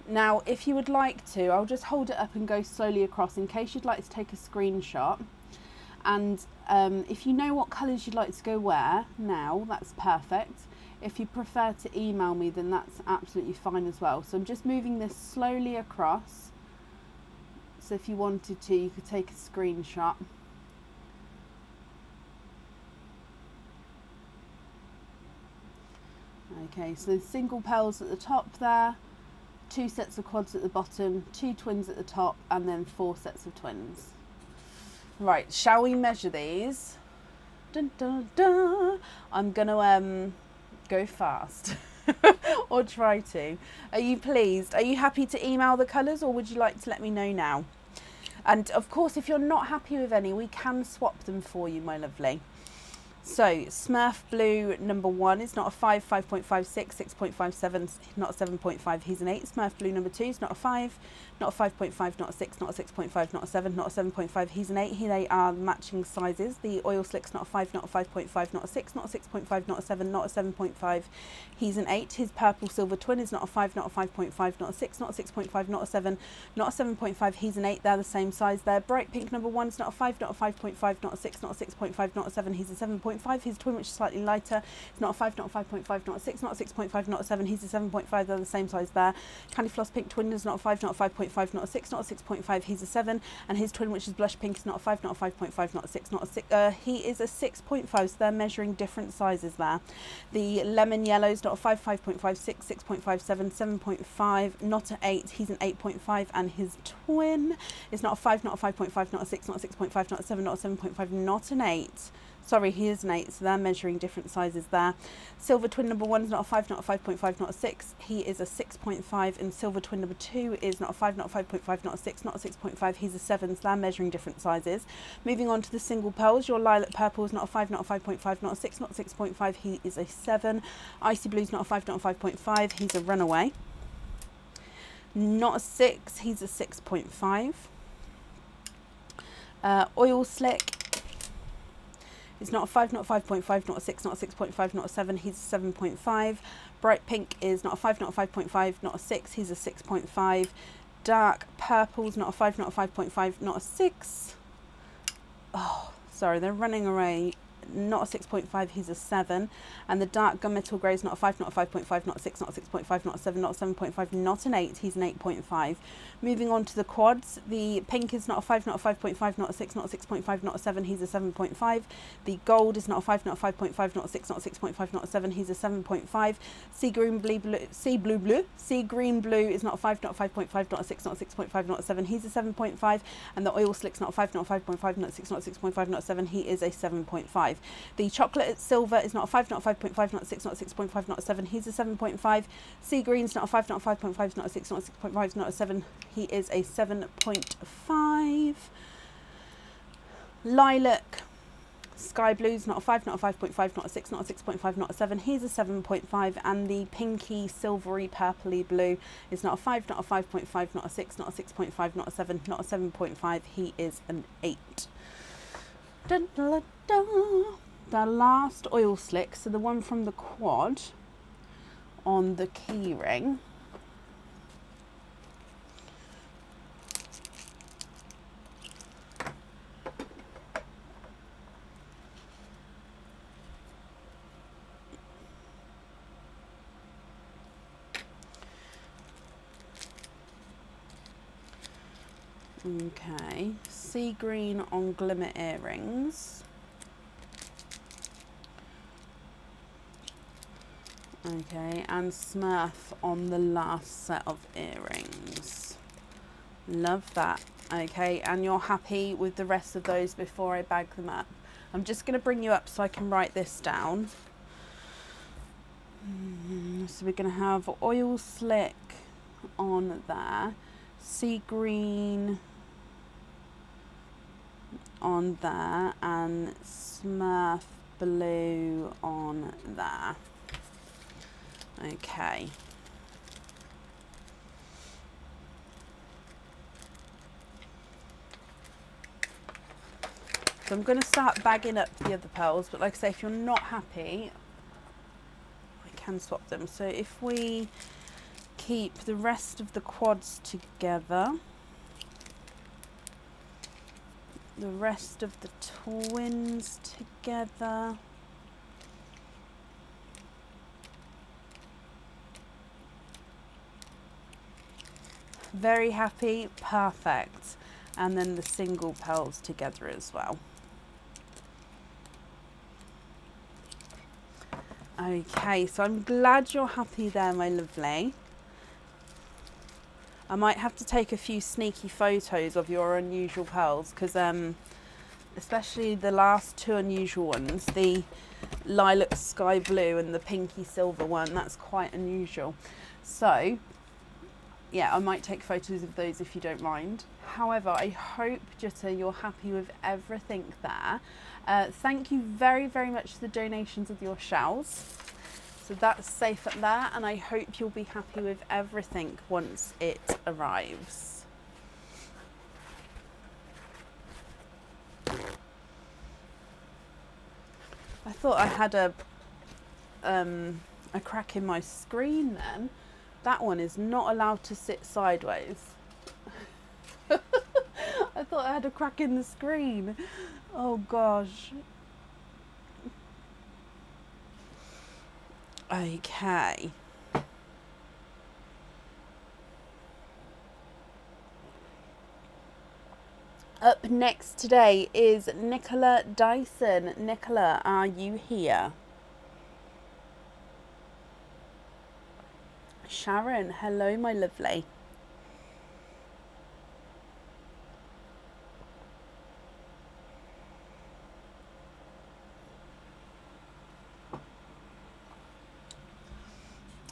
Now, if you would like to, I'll just hold it up and go slowly across in case you'd like to take a screenshot. And if you know what colours you'd like to go wear now, that's perfect. If you prefer to email me, then that's absolutely fine as well. So I'm just moving this slowly across. So if you wanted to, you could take a screenshot. Okay, so single pearls at the top there, 2 sets of quads at the bottom, 2 twins at the top, and then 4 sets of twins. Right, shall we measure these? Dun, dun, dun. I'm gonna go fast or try to. Are you pleased? Are you happy to email the colours, or would you like to let me know now? And of course, if you're not happy with any, we can swap them for you, my lovely. So Smurf Blue number 1 is not a 5, 5.56, 6.57, not a 7.5, he's an 8. Smurf Blue number 2 is not a 5, not a 5.5, not a 6, not a 6.5, not a 7, not a 7.5, he's an 8. Here they are matching sizes. The Oil Slick's not a 5, not a 5.5, not a 6, not a 6.5, not a 7, not a 7.5, he's an 8. His Purple Silver Twin is not a 5, not a 5.5, not a 6, not a 6.5, not a 7, not a 7.5, he's an 8. They're the same size there. Bright Pink number 1 is not a 5, not a 5.5, not a 6, not a 6.5, not a 7, he's a 7.5. His twin, which is slightly lighter, it's not a 5, not a 5.5, not a 6, not a 6.5, not a 7, he's a 7.5. They're the same size there. Candy Floss Pink Twin is not a 5, not a 5.5, not a 6, not a 6.5, he's a 7. And his twin, which is Blush Pink, is not a 5, not a 5.5, not a 6, not a 6, he is a 6.5. So they're measuring different sizes there. The Lemon Yellow is not a 5, 5.5, 6, 6.5, 7, 7.5, not an 8, he's an 8.5. And his twin is not a 5, not a 5.5, not a 6, not a 6.5, not a 7, not a 7.5, not an 8. Sorry, he is an 8, so they're measuring different sizes there. Silver Twin number 1 is not a 5, not a 5.5, not a 6. He is a 6.5. And Silver Twin number 2 is not a 5, not a 5.5, not a 6, not a 6.5. He's a 7, so they're measuring different sizes. Moving on to the single pearls, your Lilac Purple is not a 5, not a 5.5, not a 6, not a 6.5. He is a 7. Icy Blue is not a 5, not a 5.5. He's a runaway. Not a 6, he's a 6.5. Oil Slick. It's not a 5, not a 5.5, not a 6, not a 6.5, not a 7, he's a 7.5. Bright Pink is not a 5, not a 5.5, not a 6, he's a 6.5. Dark Purple's not a 5, not a 5.5, not a 6. Oh, sorry, they're running away. Not a 6.5, he's a 7. And the Dark Gunmetal Grey is not a 5, not a 5.5, not a 6, not a 6.5, not a 7, not a 7.5, not an 8, he's an 8.5. Moving on to the quads, the pink is not a 5, not a 5.5, not a 6, not a 6.5, not a 7, he's a 7.5. The gold is not a 5, not a 5.5, not a 6, not a 6.5, not a 7, he's a 7.5. Sea green blue is not a 5, not a 5.5, not a 6, not a 6.5, not a 7, he's a 7.5. And the Oil Slick's not a 5, not a 5.5, not a 6, not a 6.5, not a 7, he is a 7.5. The Chocolate Silver is not a 5, not a 5.5, not a 6, not a 6.5, not a 7, he's a 7.5. Sea Green's not a 5, not a 5.5, not a 6, not a 6.5, not a 7, he is a 7.5. Lilac Sky Blue's not a 5, not a 5.5, not a 6, not a 6.5, not a 7, he's a 7.5. And the pinky, silvery, purpley blue is not a 5, not a 5.5, not a 6, not a 6.5, not a 7, not a 7.5, he is an 8. Dun, dun, dun. The last Oil Slick, so the one from the quad on the key ring. Okay, sea green on glimmer earrings. Okay, and Smurf on the last set of earrings. Love that. Okay, and you're happy with the rest of those before I bag them up. I'm just going to bring you up so I can write this down. So we're going to have Oil Slick on there, sea green on there, and Smurf blue on there. Okay. So I'm going to start bagging up the other pearls, but like I say, if you're not happy, I can swap them. So if we keep the rest of the quads together, the rest of the twins together, very happy, perfect. And then the single pearls together as well. Okay, so I'm glad you're happy there, my lovely. I might have to take a few sneaky photos of your unusual pearls, because especially the last two unusual ones, the lilac sky blue and the pinky silver one, that's quite unusual. So yeah, I might take photos of those if you don't mind. However, I hope, Jutta, you're happy with everything there. Thank you very, very much for the donations of your shells. So that's safe up there, and I hope you'll be happy with everything once it arrives. I thought I had a crack in my screen then. That one is not allowed to sit sideways. I thought I had a crack in the screen. Oh gosh. Okay. Up next today is Nicola Dyson. Nicola, are you here? Sharon, hello my lovely.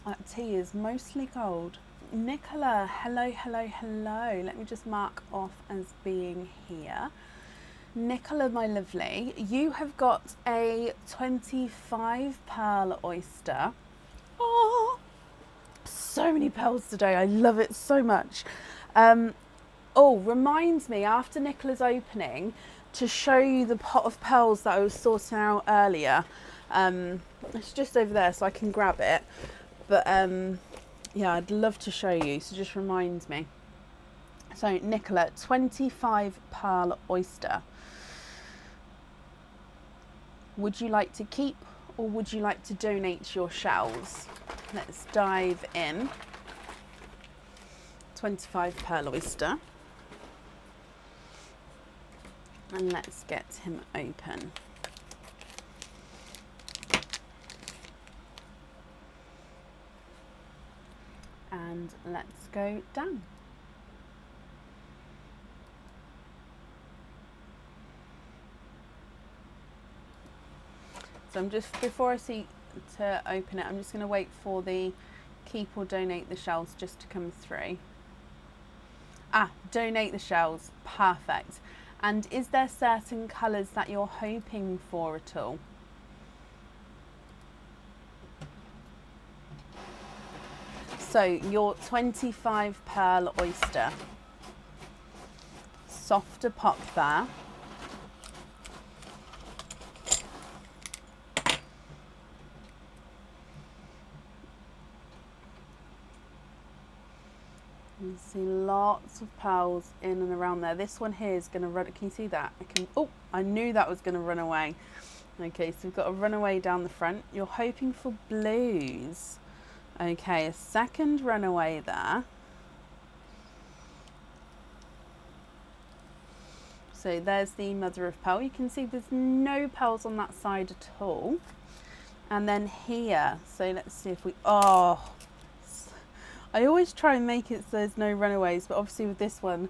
That tea is mostly cold. Nicola, hello, hello, hello. Let me just mark off as being here. Nicola, my lovely, you have got a 25 pearl oyster. Oh, so many pearls today. I love it so much. Oh, reminds me after Nicola's opening to show you the pot of pearls that I was sorting out earlier. It's just over there so I can grab it. But yeah, I'd love to show you. So just reminds me. So Nicola, 25 pearl oyster. Would you like to keep or would you like to donate your shells? Let's dive in. 25 pearl oyster. And let's get him open. And let's go down. So I'm just, before I see to open it, I'm just going to wait for the keep or donate the shells just to come through. Ah, donate the shells, perfect. And is there certain colours that you're hoping for at all? So your 25 pearl oyster, softer pop there. You see lots of pearls in and around there. This one here is going to run. Can you see that? Oh, I knew that was going to run away. Okay, so we've got a runaway down the front. You're hoping for blues. Okay, a second runaway there. So there's the mother of pearl. You can see there's no pearls on that side at all. And then here, so let's see if we, oh, I always try and make it so there's no runaways, but obviously with this one,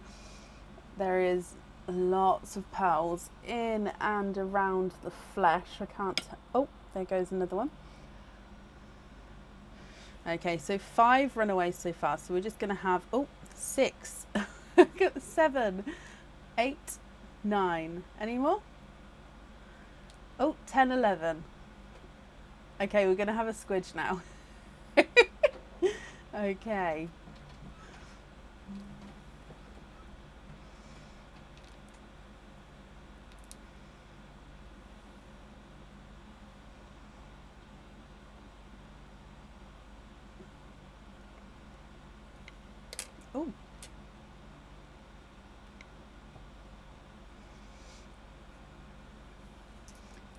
there is lots of pearls in and around the flesh. I can't, oh, there goes another one. Okay, so 5 runaways so far. So we're just going to have, oh, 6, 7, 8, 9. Any more? Oh, 10, 11. Okay, we're going to have a squidge now. Okay.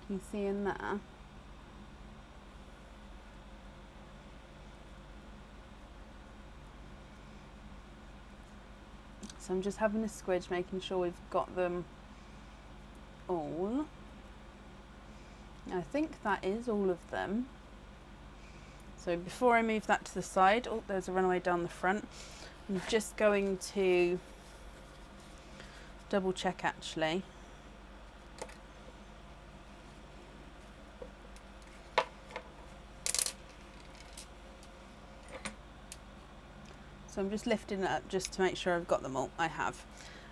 You see in there? So I'm just having a squidge, making sure we've got them all. I think that is all of them. So before I move that to the side, oh, there's a runaway down the front. I'm just going to double check actually. So I'm just lifting it up just to make sure I've got them all. I have.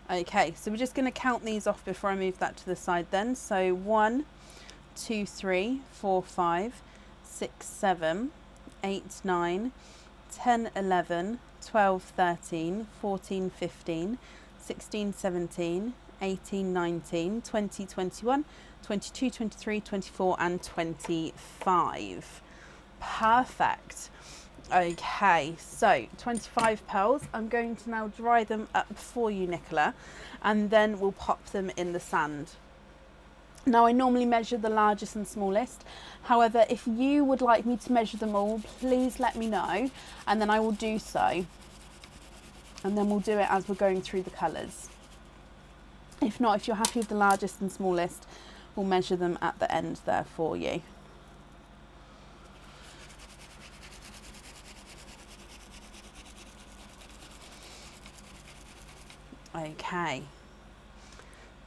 Okay, so we're just going to count these off before I move that to the side then. So 1, 2, 3, 4, 5, 6, 7, 8, 9, 10, 11, 12, 13, 14, 15, 16, 17, 18, 19, 20, 21, 22, 23, 24 and 25. Perfect. Okay, so 25 pearls. I'm going to now dry them up for you, Nicola, and then we'll pop them in the sand. Now I normally measure the largest and smallest. However, if you would like me to measure them all, please let me know and then I will do so. And then we'll do it as we're going through the colours. If not, if you're happy with the largest and smallest, we'll measure them at the end there for you. Okay,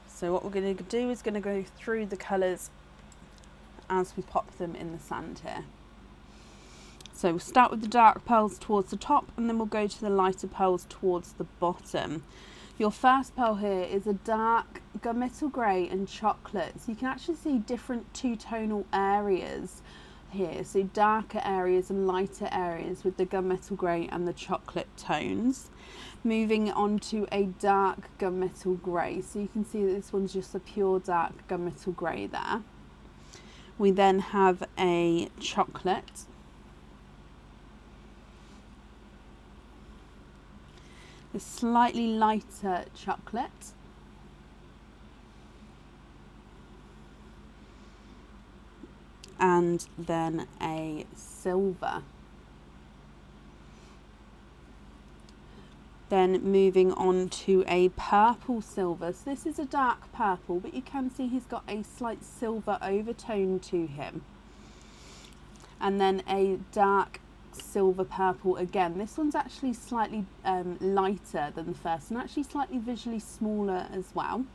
so what we're going to do is going to go through the colours as we pop them in the sand here. So we'll start with the dark pearls towards the top and then we'll go to the lighter pearls towards the bottom. Your first pearl here is a dark gunmetal grey and chocolate. So you can actually see different two-tonal areas here. So darker areas and lighter areas with the gunmetal grey and the chocolate tones. Moving on to a dark gunmetal grey. So you can see that this one's just a pure dark gunmetal grey there. We then have a chocolate. A slightly lighter chocolate. And then a silver. Then moving on to a purple silver. So this is a dark purple, but you can see he's got a slight silver overtone to him. And then a dark silver purple again. This one's actually slightly lighter than the first and actually slightly visually smaller as well.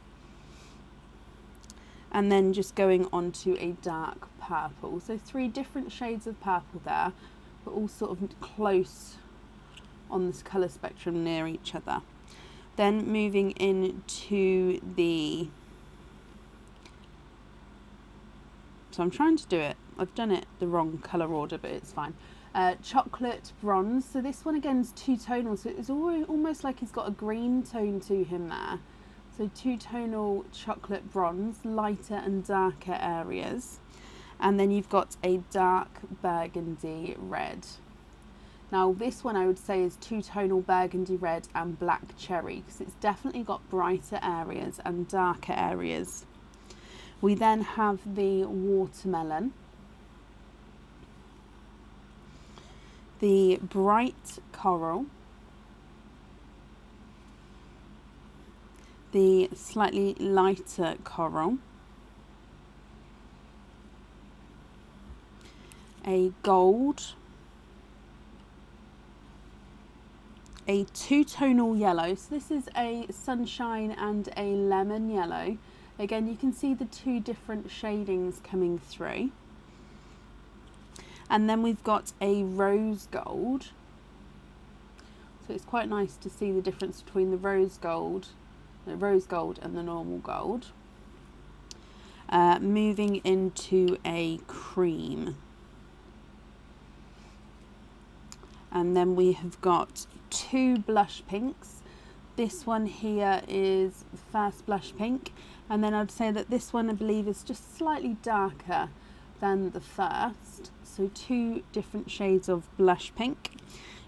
And then just going on to a dark purple. So 3 different shades of purple there, but all sort of close on this colour spectrum near each other. Then moving into the, so I'm trying to do it, I've done it the wrong colour order, but it's fine. Chocolate bronze. So this one again is two-tonal, so it's almost like he's got a green tone to him there. So two-tonal chocolate bronze, lighter and darker areas. And then you've got a dark burgundy red. Now this one I would say is two-tonal burgundy red and black cherry, because it's definitely got brighter areas and darker areas. We then have the watermelon, the bright coral, the slightly lighter coral, a gold, a two-tonal yellow. So this is a sunshine and a lemon yellow. Again, you can see the 2 different shadings coming through. And then we've got a rose gold. So it's quite nice to see the difference between the rose gold and the normal gold. Moving into a cream. And then we have got 2 blush pinks. This one here is the first blush pink, and then I'd say that this one I believe is just slightly darker than the first. So 2 different shades of blush pink.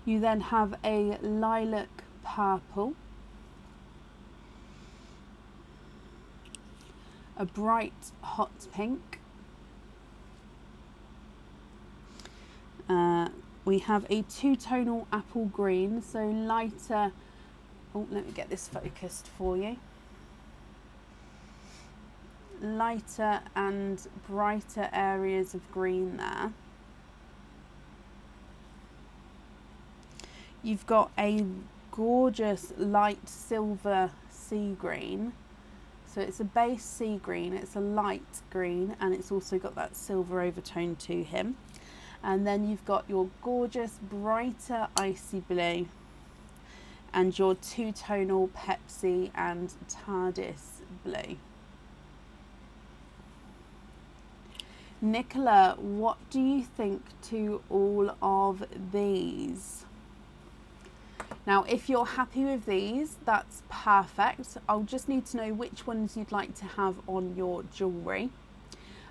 You then have a lilac purple, a bright hot pink, We have a two-tonal apple green, so lighter. Oh, let me get this focused for you. Lighter and brighter areas of green there. You've got a gorgeous light silver sea green. So it's a base sea green, it's a light green, and it's also got that silver overtone to him. And then you've got your gorgeous brighter icy blue and your two-tonal Pepsi and TARDIS blue. Nicola, what do you think to all of these? Now, if you're happy with these, that's perfect. I'll just need to know which ones you'd like to have on your jewellery.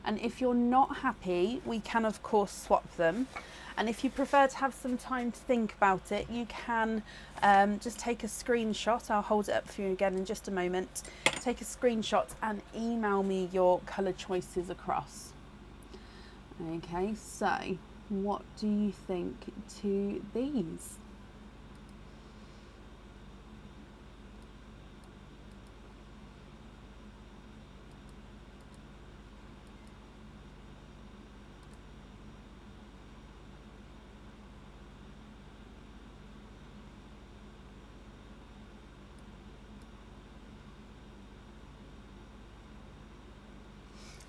And if you're not happy, we can of course swap them. And if you prefer to have some time to think about it, you can just take a screenshot. I'll hold it up for you again in just a moment. Take a screenshot and email me your colour choices across. Okay, so what do you think to these?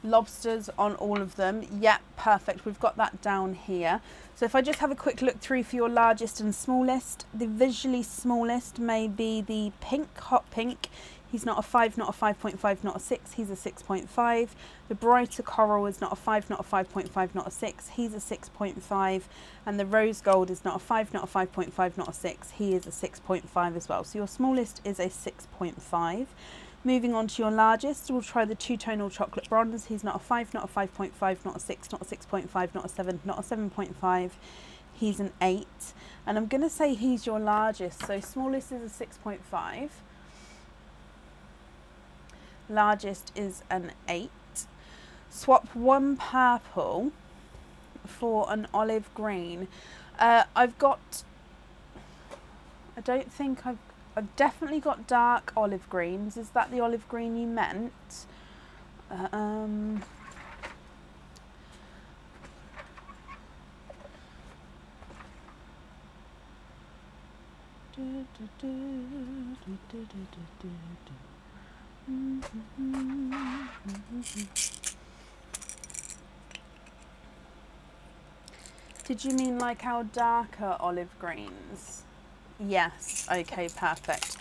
Lobsters on all of them. Yep, perfect. We've got that down here. So if I just have a quick look through for your largest and smallest, the visually smallest may be the pink, hot pink. He's not a 5, not a 5.5, not a 6. He's a 6.5. The brighter coral is not a 5, not a 5.5, not a 6. He's a 6.5. And the rose gold is not a 5, not a 5.5, not a 6. He is a 6.5 as well. So your smallest is a 6.5. Moving on to your largest, we'll try the two-tonal chocolate bronze. He's not a 5, not a 5.5, not a 6, not a 6.5, not a 7, not a 7.5. He's an 8. And I'm going to say he's your largest. So smallest is a 6.5. Largest is an 8. Swap one purple for an olive green. I've definitely got dark olive greens. Is that the olive green you meant? Did you mean like our darker olive greens? Yes, okay, perfect.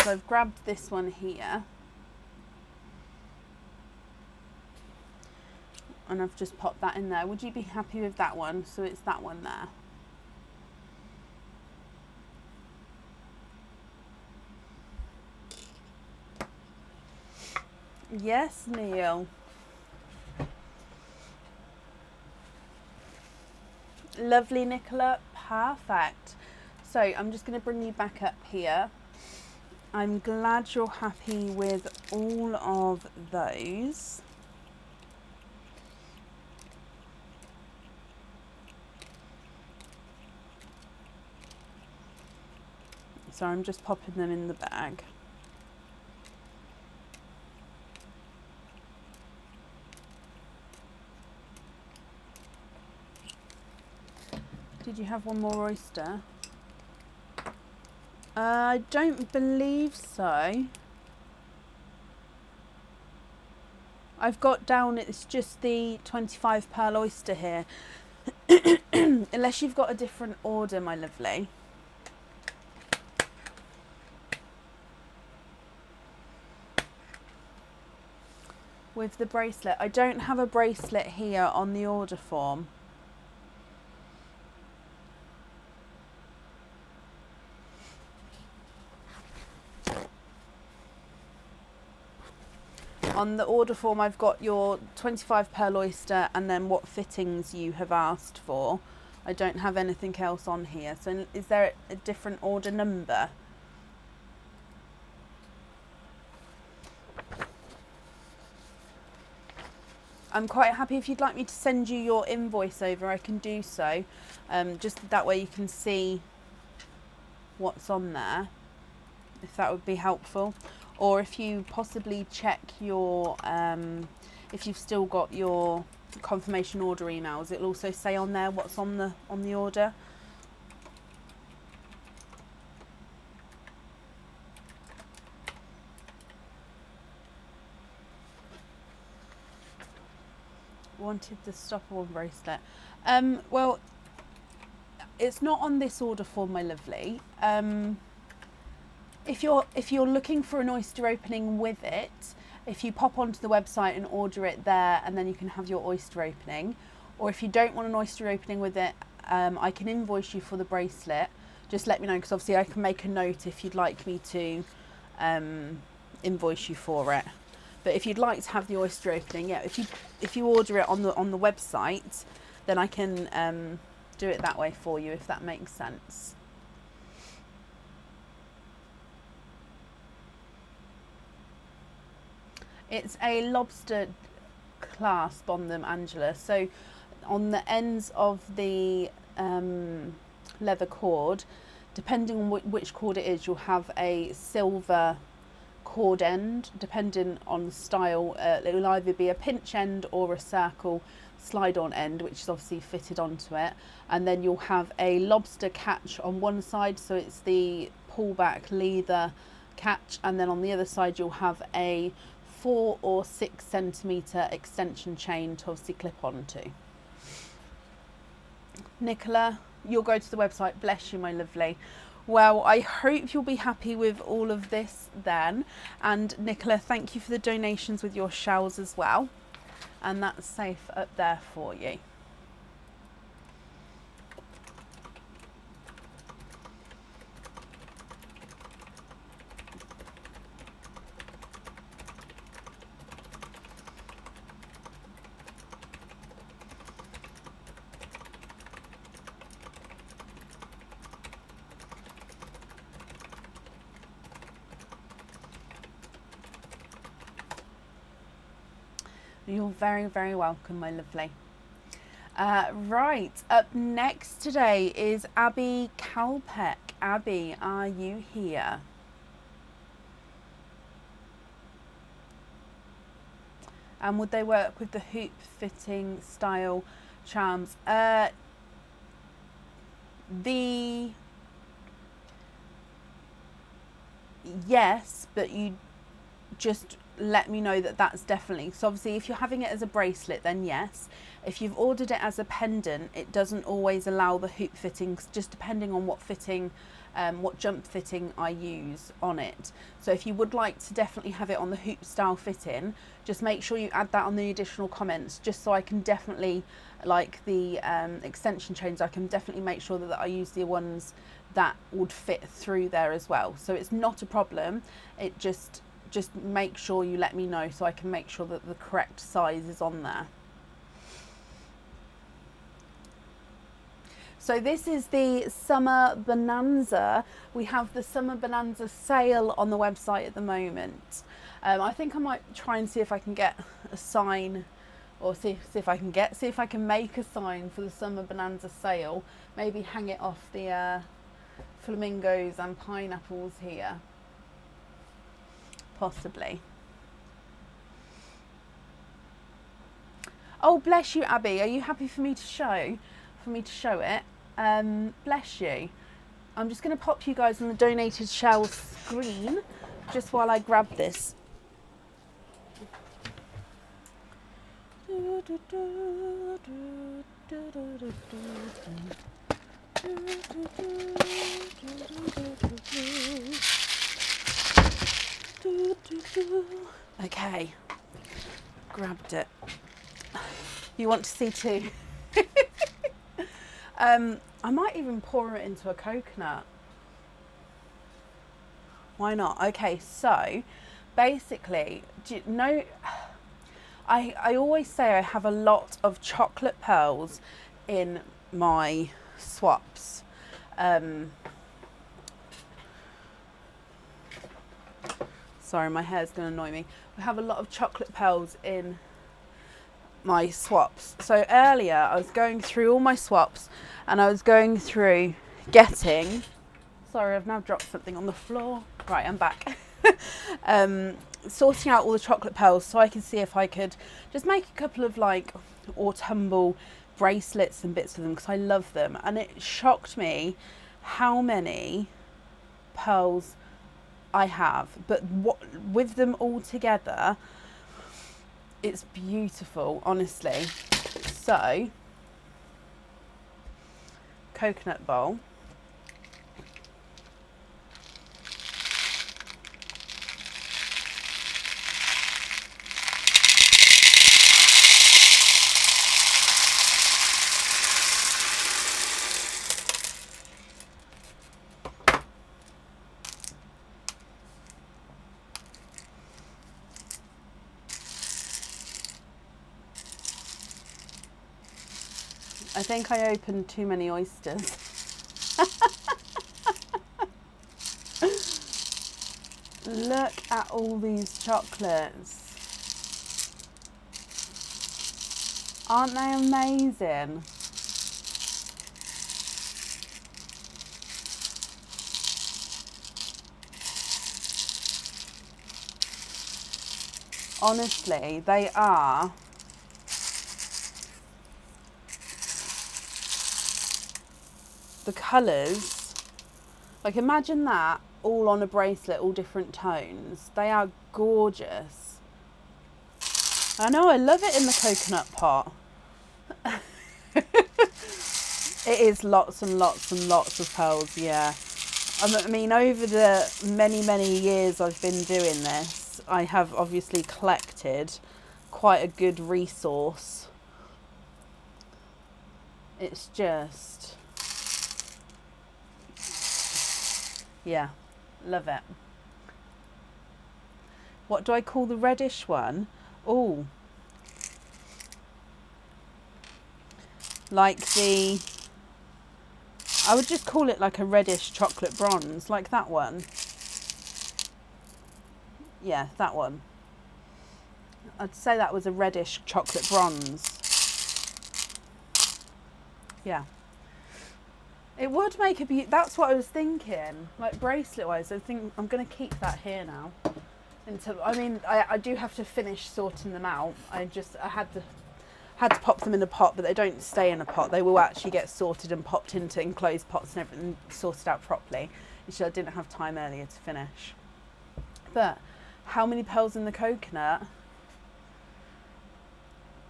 So I've grabbed this one here. And I've just popped that in there. Would you be happy with that one? So it's that one there. Yes, Neil. Lovely, Nicola. Perfect. So I'm just going to bring you back up here. I'm glad you're happy with all of those. So I'm just popping them in the bag. Did you have one more oyster? I don't believe so. I've got down, it's just the 25 pearl oyster here. Unless you've got a different order, my lovely. With the bracelet. I don't have a bracelet here on the order form. On the order form, I've got your 25 pearl oyster and then what fittings you have asked for. I don't have anything else on here. So is there a different order number? I'm quite happy if you'd like me to send you your invoice over, I can do so. Just that way you can see what's on there, if that would be helpful. Or if you possibly check your, if you've still got your confirmation order emails, it'll also say on there what's on the order. Wanted the stopper bracelet. Well, it's not on this order form, my lovely. If you're looking for an oyster opening with it, if you pop onto the website and order it there, and then you can have your oyster opening. Or if you don't want an oyster opening with it, I can invoice you for the bracelet. Just let me know, because obviously I can make a note if you'd like me to invoice you for it. But if you'd like to have the oyster opening, yeah, if you order it on the website, then I can do it that way for you, if that makes sense. It's a lobster clasp on them, Angela. So on the ends of the leather cord, depending on which cord it is, you'll have a silver cord end, depending on the style. It will either be a pinch end or a circle slide on end, which is obviously fitted onto it, and then you'll have a lobster catch on one side, so it's the pullback leather catch, and then on the other side you'll have a 4 or 6 centimetre extension chain to obviously clip onto. Nicola, you'll go to the website. Bless you, my lovely. Well, I hope you'll be happy with all of this then. And Nicola, thank you for the donations with your shells as well. And that's safe up there for you. You're very, very welcome, my lovely. Right, up next today is Abby Calpeck. Abby, are you here? And would they work with the hoop fitting style charms? Yes, but you just let me know that that's definitely, so obviously if you're having it as a bracelet, then yes. If you've ordered it as a pendant, it doesn't always allow the hoop fittings, just depending on what fitting, what jump fitting I use on it. So if you would like to definitely have it on the hoop style fitting, just make sure you add that on the additional comments, just so I can definitely, like the extension chains, I can definitely make sure that I use the ones that would fit through there as well. So it's not a problem, it just make sure you let me know so I can make sure that the correct size is on there. So this is the Summer Bonanza. We have the Summer Bonanza sale on the website at the moment. I think I might try and see if I can get a sign, or see if I can make a sign for the Summer Bonanza sale. Maybe hang it off the flamingos and pineapples here. Possibly. Oh, bless you, Abby. Are you happy for me to show it? Bless you. I'm just going to pop you guys on the donated shell screen just while I grab this. Okay, grabbed it. You want to see too? I might even pour it into a coconut. Why not? Okay, so basically, do you know, I always say I have a lot of chocolate pearls in my swaps. Sorry, my hair's going to annoy me. We have a lot of chocolate pearls in my swaps. So earlier I was going through all my swaps and I was going through getting, sorry, I've now dropped something on the floor. Right, I'm back. Sorting out all the chocolate pearls so I can see if I could just make a couple of like autumnal bracelets and bits of them because I love them. And it shocked me how many pearls I have, but with them all together, it's beautiful, honestly. So, coconut bowl. I think I opened too many oysters. Look at all these chocolates. Aren't they amazing? Honestly, they are. The colours, like imagine that all on a bracelet, all different tones. They are gorgeous. I know, I love it in the coconut pot. It is lots and lots and lots of pearls, yeah. I mean, over the many years I've been doing this, I have obviously collected quite a good resource. It's just, yeah, love it. What do I call the reddish one? Oh, like I would just call it like a reddish chocolate bronze, like that one. Yeah, that one. I'd say that was a reddish chocolate bronze. Yeah. It would make a that's what I was thinking. Like bracelet wise, I think I'm going to keep that here now. I mean, I do have to finish sorting them out. I had to pop them in a pot, but they don't stay in a pot. They will actually get sorted and popped into enclosed pots and everything sorted out properly. It's just I didn't have time earlier to finish. But how many pearls in the coconut?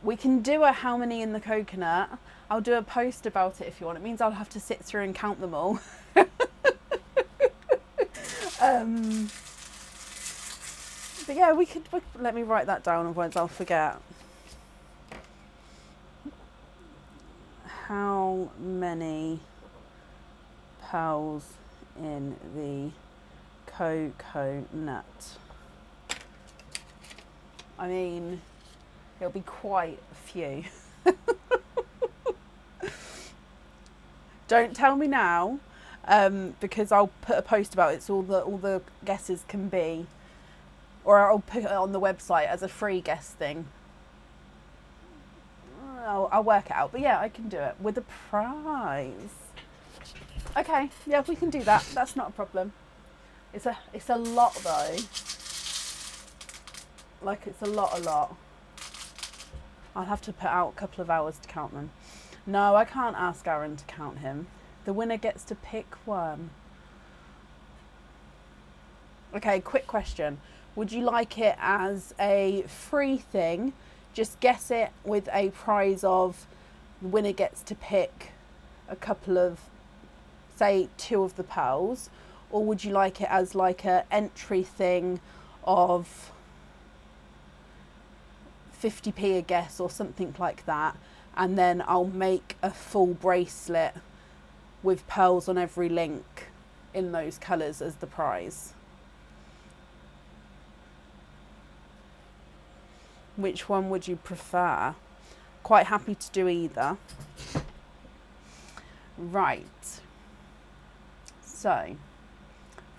We can do a how many in the coconut. I'll do a post about it if you want. It means I'll have to sit through and count them all. But yeah, we could let me write that down, otherwise I'll forget. How many pearls in the coconut? I mean, it'll be quite a few. Don't tell me now, because I'll put a post about it so all the guesses can be, or I'll put it on the website as a free guess thing. I'll work it out, but yeah, I can do it with a prize. Okay, yeah, we can do that. That's not a problem. It's a lot though. Like it's a lot. I'll have to put out a couple of hours to count them. No, I can't ask Aaron to count him. The winner gets to pick one. Okay, quick question. Would you like it as a free thing? Just guess it with a prize of the winner gets to pick a couple of, say, 2 of the pearls, or would you like it as like a entry thing of 50p a guess or something like that, and then I'll make a full bracelet with pearls on every link in those colours as the prize? Which one would you prefer? Quite happy to do either. Right. So,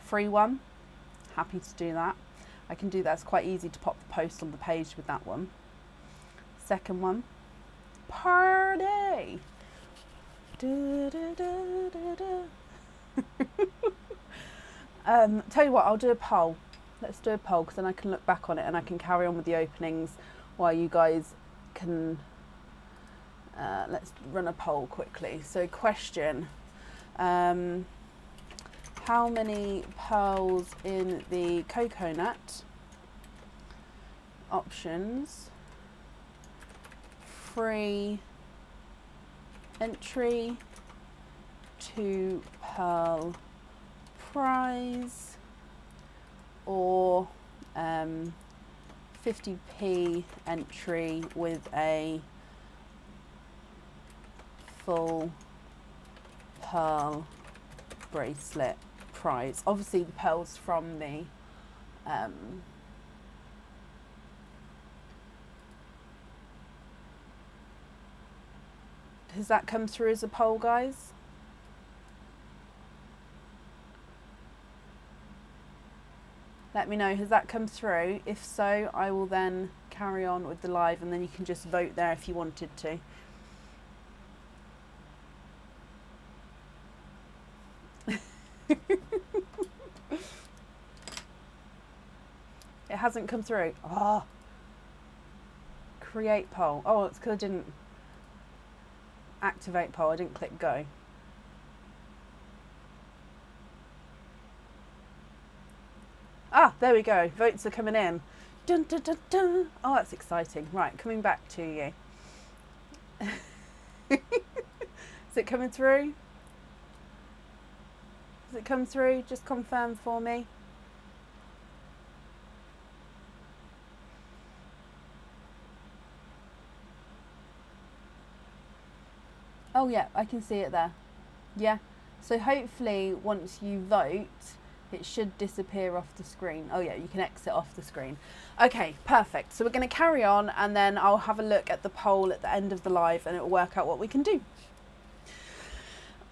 free one. Happy to do that. I can do that. It's quite easy to pop the post on the page with that one. Second one. Party. Du, du, du, du, du. Tell you what, I'll do a poll. Let's do a poll, because then I can look back on it and I can carry on with the openings while you guys can. Let's run a poll quickly. So question, how many pearls in the coconut? Options, free entry, 2 pearl prize, or 50p entry with a full pearl bracelet prize. Obviously the pearls from the has that come through as a poll, guys? Let me know, has that come through? If so, I will then carry on with the live, and then you can just vote there if you wanted to. It hasn't come through. Oh. Create poll. Oh, it's because I didn't activate poll. I didn't click go. Ah, there we go. Votes are coming in. Dun, dun, dun, dun. Oh, that's exciting. Right, coming back to you. Is it coming through? Has it come through? Just confirm for me. Oh yeah, I can see it there. Yeah. So hopefully once you vote, it should disappear off the screen. Oh yeah, you can exit off the screen. Okay, perfect. So we're going to carry on, and then I'll have a look at the poll at the end of the live, and it will work out what we can do.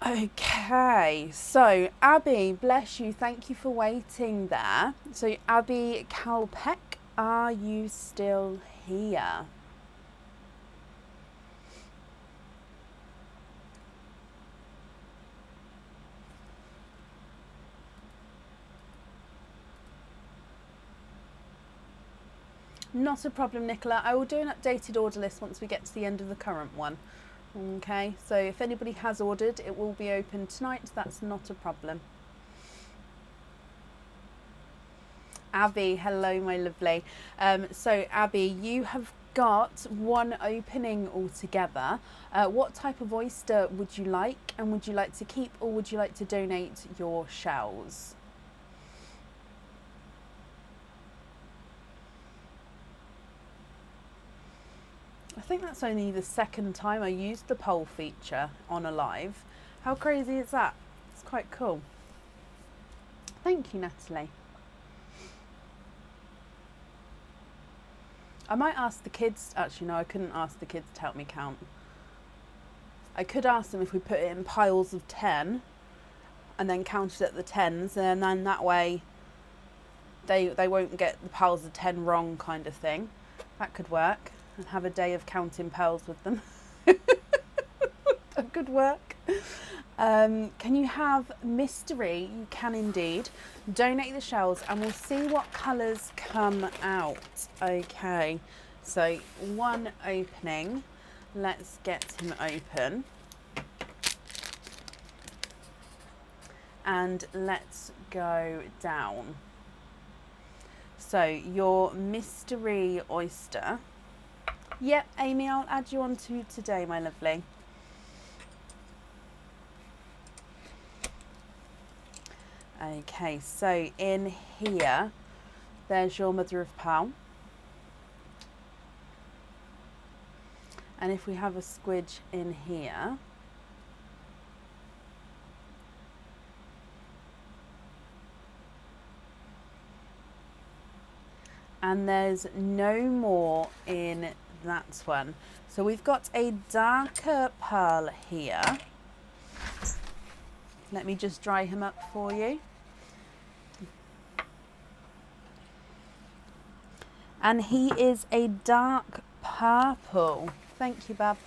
Okay, so Abby, bless you, thank you for waiting there. So Abby Calpeck, are you still here? Not a problem, Nicola. I will do an updated order list once we get to the end of the current one. Okay, so if anybody has ordered, it will be open tonight. That's not a problem. Abby, hello, my lovely. So Abby, you have got one opening altogether. What type of oyster would you like, and would you like to keep, or would you like to donate your shells? I think that's only the second time I used the poll feature on a live. How crazy is that? It's quite cool. Thank you, Natalie. I might ask the kids, actually no, I couldn't ask the kids to help me count. I could ask them if we put it in piles of 10 and then counted at the 10s, and then that way they won't get the piles of 10 wrong, kind of thing. That could work. And have a day of counting pearls with them. That could work. Can you have mystery? You can indeed. Donate the shells and we'll see what colours come out. Okay, so one opening. Let's get him open. And let's go down. So your mystery oyster. Yep, Amy, I'll add you on to today, my lovely. Okay, so in here, there's your mother of pearl. And if we have a squidge in here, and there's no more in that one. So we've got a darker pearl here. Let me just dry him up for you. And he is a dark purple. Thank you, Bab.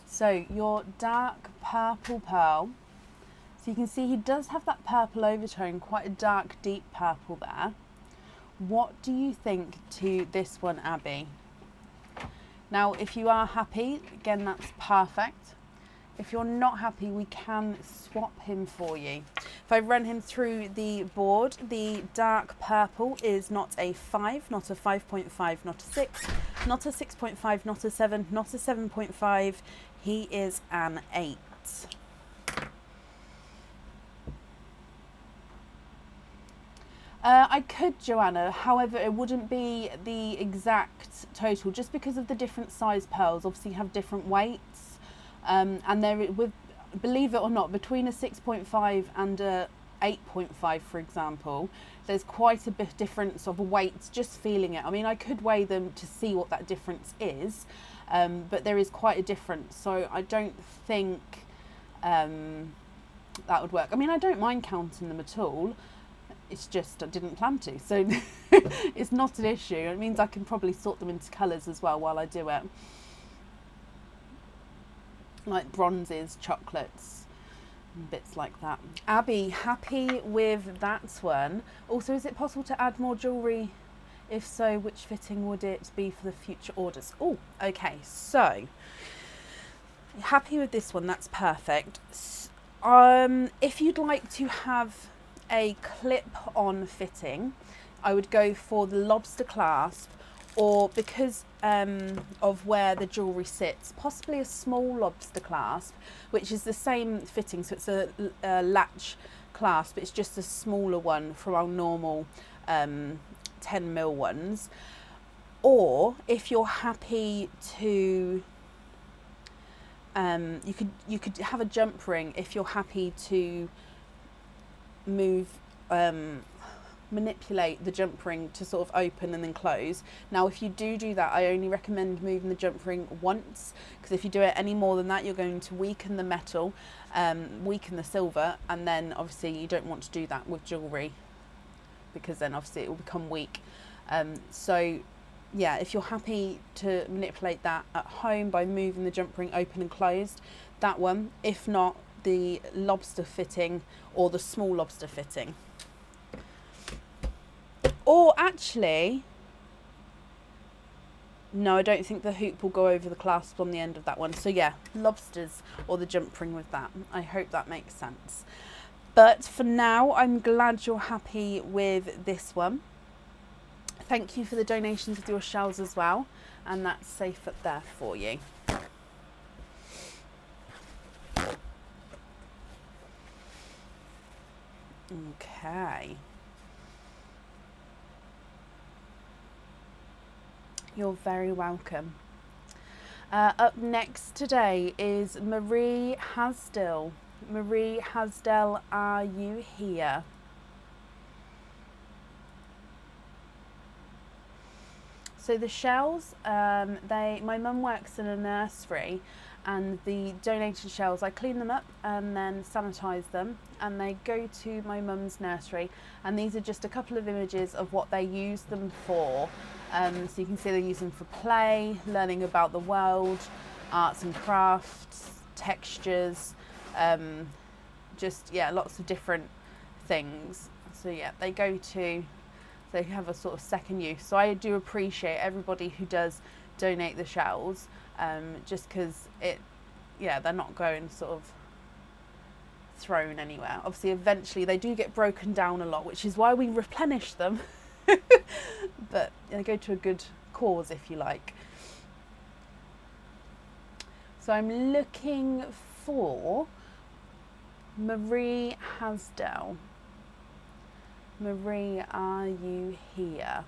So your dark purple pearl. So you can see he does have that purple overtone, quite a dark, deep purple there. What do you think to this one, Abby? Now, if you are happy, again, that's perfect. If you're not happy, we can swap him for you. If I run him through the board, the dark purple is not a 5, not a 5.5, not a 6, not a 6.5, not a 7, not a 7.5. He is an 8. I could, Joanna, however, it wouldn't be the exact total just because of the different size pearls. Obviously, have different weights. And there, with, believe it or not, between a 6.5 and a 8.5, for example, there's quite a bit difference of weights just feeling it. I mean, I could weigh them to see what that difference is, but there is quite a difference. So I don't think that would work. I mean, I don't mind counting them at all. It's just I didn't plan to. So it's not an issue. It means I can probably sort them into colours as well while I do it. Like bronzes, chocolates, and bits like that. Abby, happy with that one. Also, is it possible to add more jewellery? If so, which fitting would it be for the future orders? Oh, okay, so happy with this one, that's perfect. If you'd like to have a clip-on fitting, I would go for the lobster clasp, or because of where the jewellery sits, possibly a small lobster clasp, which is the same fitting, so it's a latch clasp, it's just a smaller one from our normal 10mm ones. Or if you're happy to, you could have a jump ring if you're happy to move, manipulate the jump ring to sort of open and then close. Now, if you do that, I only recommend moving the jump ring once, because if you do it any more than that, you're going to weaken the metal, weaken the silver, and then obviously you don't want to do that with jewellery, because then obviously it will become weak. So yeah, if you're happy to manipulate that at home by moving the jump ring open and closed, that one. If not, the lobster fitting or the small lobster fitting. Or actually, no, I don't think the hoop will go over the clasp on the end of that one. So yeah, lobsters or the jump ring with that. I hope that makes sense. But for now, I'm glad you're happy with this one. Thank you for the donations with your shells as well. And that's safe up there for you. Okay. You're very welcome. Up next today is Marie Hasdell. Marie Hasdell, are you here? So the shells, my mum works in a nursery, and the donated shells, I clean them up and then sanitize them, and they go to my mum's nursery, and these are just a couple of images of what they use them for. So you can see they use them for play, learning about the world, arts and crafts, textures, just, yeah, lots of different things. So yeah, they go to, they have a sort of second use. So I do appreciate everybody who does donate the shells, just because they're not going sort of thrown anywhere. Obviously, eventually they do get broken down a lot, which is why we replenish them. But they go to a good cause, if you like. So I'm looking for Marie Hasdell. Marie, are you here?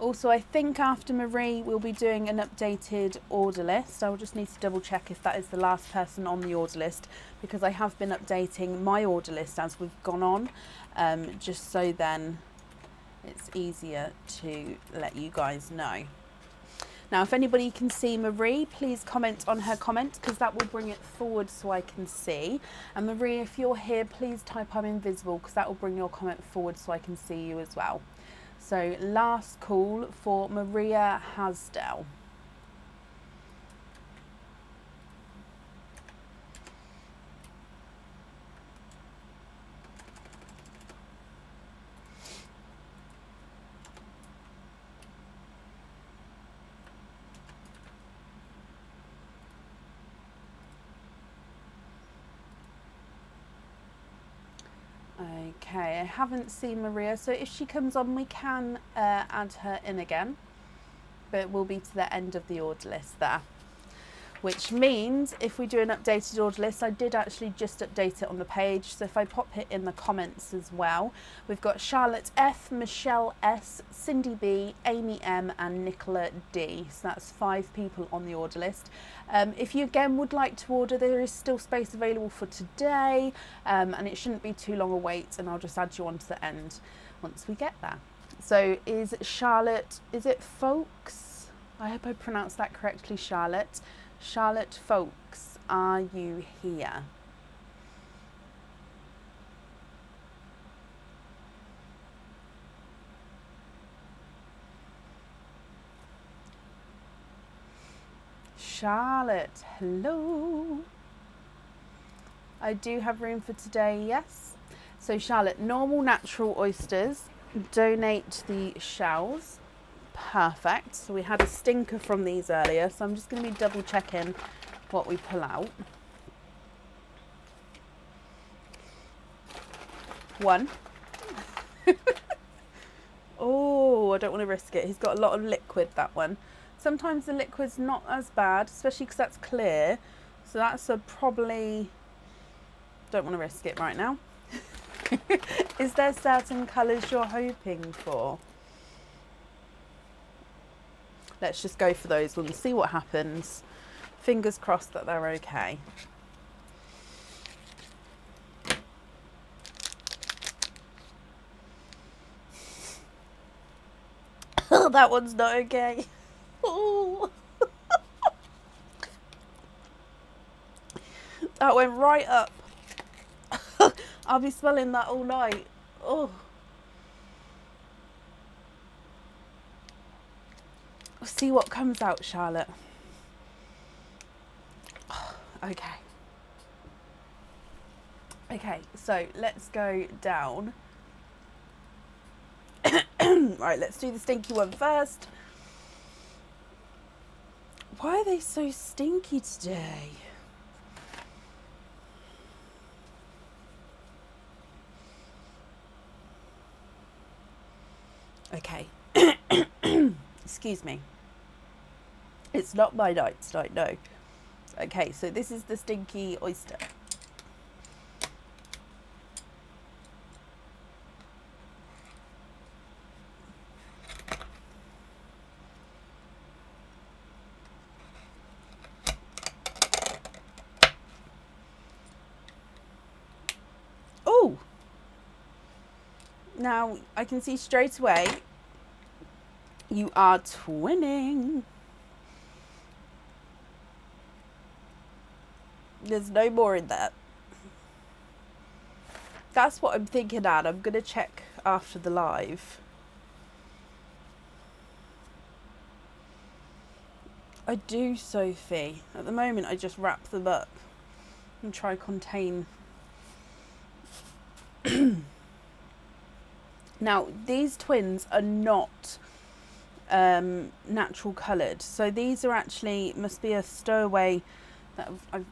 Also, I think after Marie, we'll be doing an updated order list. I will just need to double check if that is the last person on the order list, because I have been updating my order list as we've gone on, just so then it's easier to let you guys know. Now, if anybody can see Marie, please comment on her comment, because that will bring it forward so I can see. And Marie, if you're here, please type I'm invisible, because that will bring your comment forward so I can see you as well. So last call for Maria Hasdell. Okay, I haven't seen Maria, so if she comes on, we can add her in again, but it will be to the end of the order list there. Which means if we do an updated order list, I did actually just update it on the page, so if I pop it in the comments as well, we've got Charlotte F, Michelle S, Cindy B, Amy M and Nicola D. So that's 5 people on the order list. If you again would like to order, there is still space available for today, and it shouldn't be too long a wait, and I'll just add you on to the end once we get there. So is Charlotte, is it Folks? I hope I pronounced that correctly, Charlotte. Charlotte Folks, are you here? Charlotte, hello. I do have room for today, yes. So Charlotte, normal natural oysters, donate the shells. Perfect. So we had a stinker from these earlier, so I'm just going to be double checking what we pull out. 1. Oh, I don't want to risk it. He's got a lot of liquid, that one. Sometimes the liquid's not as bad, especially because that's clear. So that's a probably... Don't want to risk it right now. Is there certain colours you're hoping for? Let's just go for those ones, see what happens. Fingers crossed that they're okay. Oh, that one's not okay. Oh. That went right up. I'll be smelling that all night. Oh. See what comes out, Charlotte. Okay. Okay, so let's go down. Right, let's do the stinky one first. Why are they so stinky today? Okay. Excuse me. It's not my night tonight, no. Okay, so this is the Stinky Oyster. Oh! Now, I can see straight away you are twinning. There's no more in that. That's what I'm thinking, Anne. I'm going to check after the live. I do, Sophie. At the moment, I just wrap them up and try contain. Now, these twins are not natural coloured. So these are actually, must be a stowaway that I've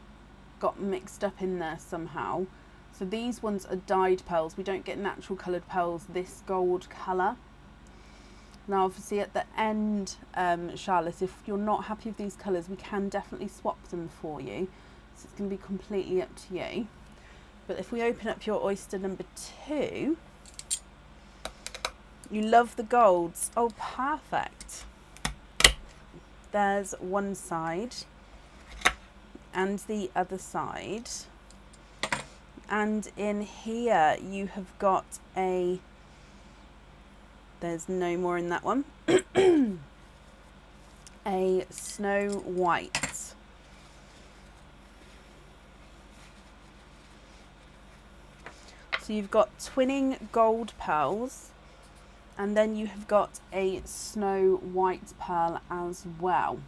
got mixed up in there somehow. So these ones are dyed pearls. We don't get natural coloured pearls this gold colour. Now obviously at the end, Charlotte, if you're not happy with these colours, we can definitely swap them for you. So it's going to be completely up to you. But if we open up your oyster number 2, you love the golds. Oh, perfect. There's one side and the other side. And in here you have got a, there's no more in that one. a Snow White. So you've got twinning gold pearls, and then you have got a Snow White pearl as well.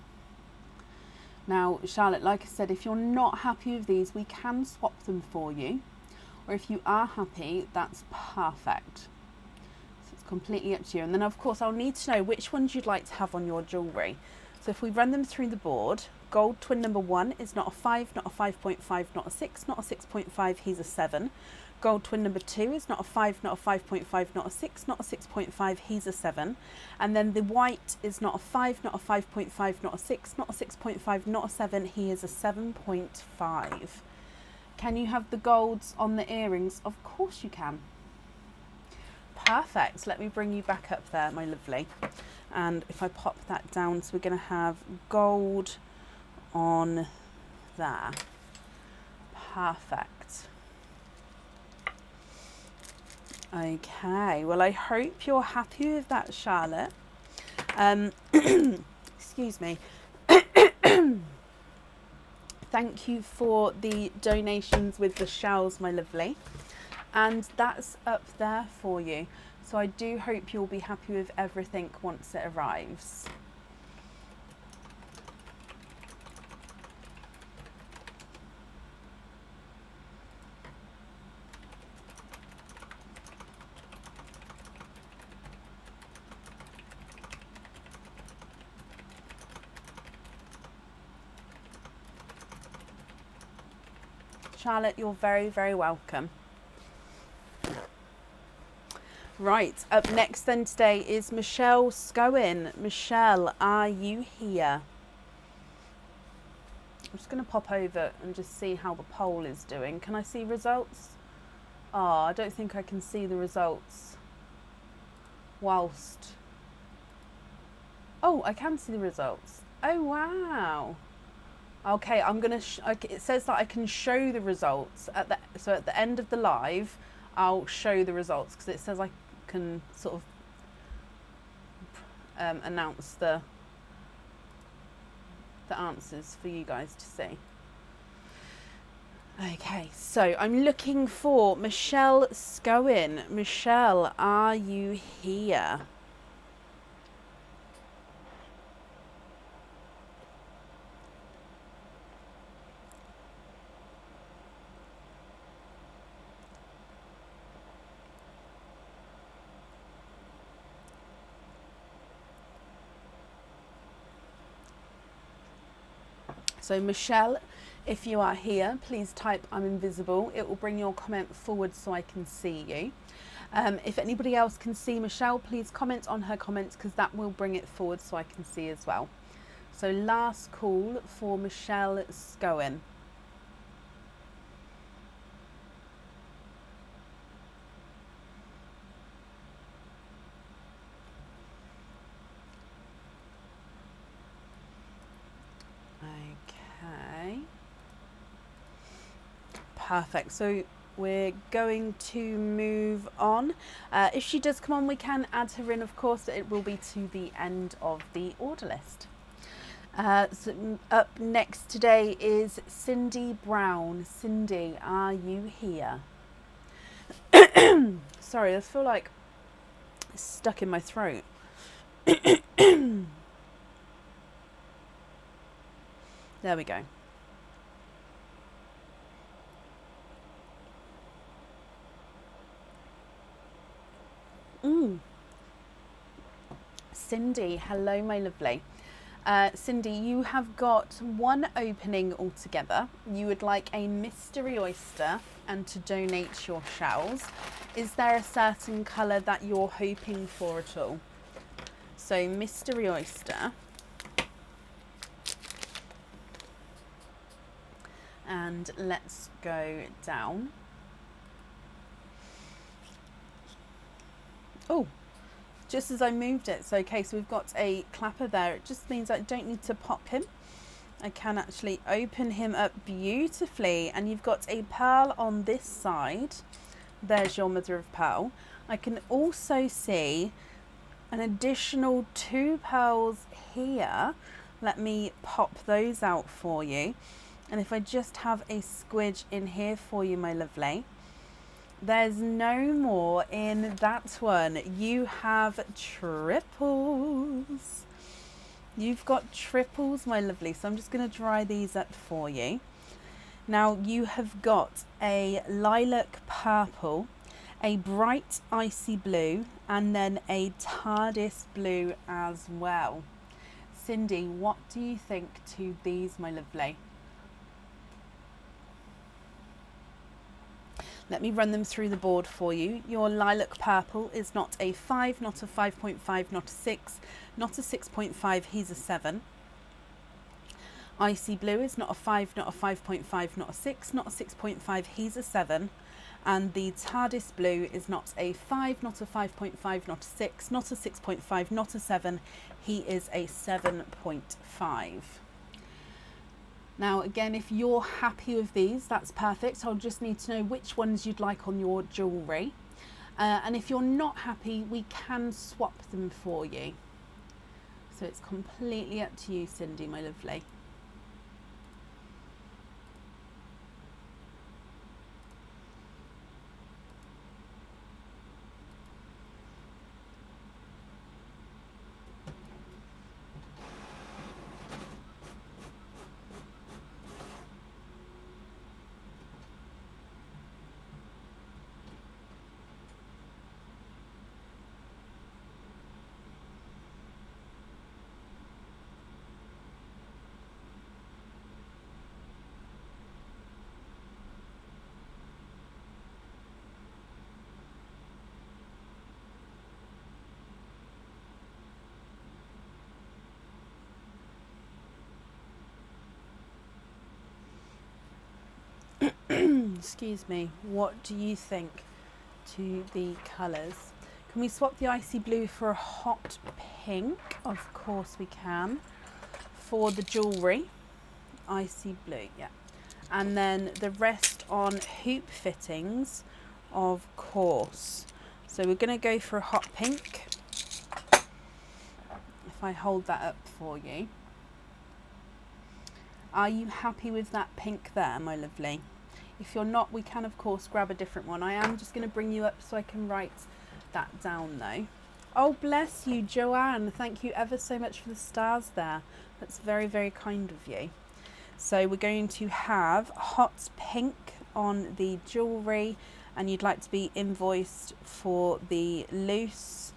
Now, Charlotte, like I said, if you're not happy with these, we can swap them for you. Or if you are happy, that's perfect. So it's completely up to you. And then, of course, I'll need to know which ones you'd like to have on your jewellery. So if we run them through the board, gold twin number 1 is not a 5, not a 5.5, not a 6, not a 6.5, he's a 7. Gold twin number 2 is not a 5, not a 5.5, not a 6, not a 6.5, he's a 7. And then the white is not a 5, not a 5.5, not a 6, not a 6.5, not a 7, he is a 7.5. Can you have the golds on the earrings? Of course you can. Perfect. Let me bring you back up there, my lovely. And if I pop that down, so we're going to have gold on there. Perfect. Okay, well, I hope you're happy with that, Charlotte. Excuse me. Thank you for the donations with the shells, my lovely. And that's up there for you. So I do hope you'll be happy with everything once it arrives. Charlotte, you're very, very welcome. Right, up next then today is Michelle Scowen. Michelle, are you here? I'm just going to pop over and just see how the poll is doing. Can I see results? Oh, I don't think I can see the results whilst... Oh, I can see the results. Oh, wow. Okay, I'm going to... it says that I can show the results at the... So at the end of the live, I'll show the results because it says I can sort of announce the answers for you guys to see. Okay, so I'm looking for Michelle Scowen. Michelle, are you here? So Michelle, if you are here, please type I'm invisible. It will bring your comment forward so I can see you. If anybody else can see Michelle, please comment on her comments because that will bring it forward so I can see as well. So last call for Michelle Scowen. Okay. Perfect. So we're going to move on. If she does come on, we can add her in, of course. It will be to the end of the order list. So up next today is Cindy Brown. Cindy, are you here? Sorry, I feel like it's stuck in my throat. There we go. Cindy, hello my lovely. Cindy, you have got one opening altogether. You would like a mystery oyster and to donate your shells. Is there a certain colour that you're hoping for at all? So mystery oyster. And let's go down. Oh, just as I moved it. So, okay, so we've got a clapper there. It just means I don't need to pop him. I can actually open him up beautifully. And you've got a pearl on this side. There's your mother of pearl. I can also see an additional 2 pearls here. Let me pop those out for you. And if I just have a squidge in here for you, my lovely. There's no more in that one. You have triples. You've got triples, my lovely. So I'm just going to dry these up for you. Now you have got a lilac purple, a bright icy blue, and then a TARDIS blue as well. Cindy, what do you think to these, my lovely? Let me run them through the board for you. Your lilac purple is not a 5, not a 5.5, not a 6, not a 6.5, he's a 7. Icy blue is not a 5, not a 5.5, not a 6, not a 6.5, he's a 7. And the TARDIS blue is not a 5, not a 5.5, not a 6, not a 6.5, not a 7, he is a 7.5. Now again, if you're happy with these, that's perfect. I'll just need to know which ones you'd like on your jewellery. And if you're not happy, we can swap them for you. So it's completely up to you, Cindy, my lovely. Excuse me, what do you think to the colours? Can we swap the icy blue for a hot pink? Of course we can. For the jewellery, icy blue, yeah. And then the rest on hoop fittings, of course. So we're going to go for a hot pink. If I hold that up for you. Are you happy with that pink there, my lovely? If you're not, we can of course grab a different one. I am just going to bring you up so I can write that down though. Oh, bless you, Joanne. Thank you ever so much for the stars there. That's very, very kind of you. So we're going to have hot pink on the jewellery, and you'd like to be invoiced for the loose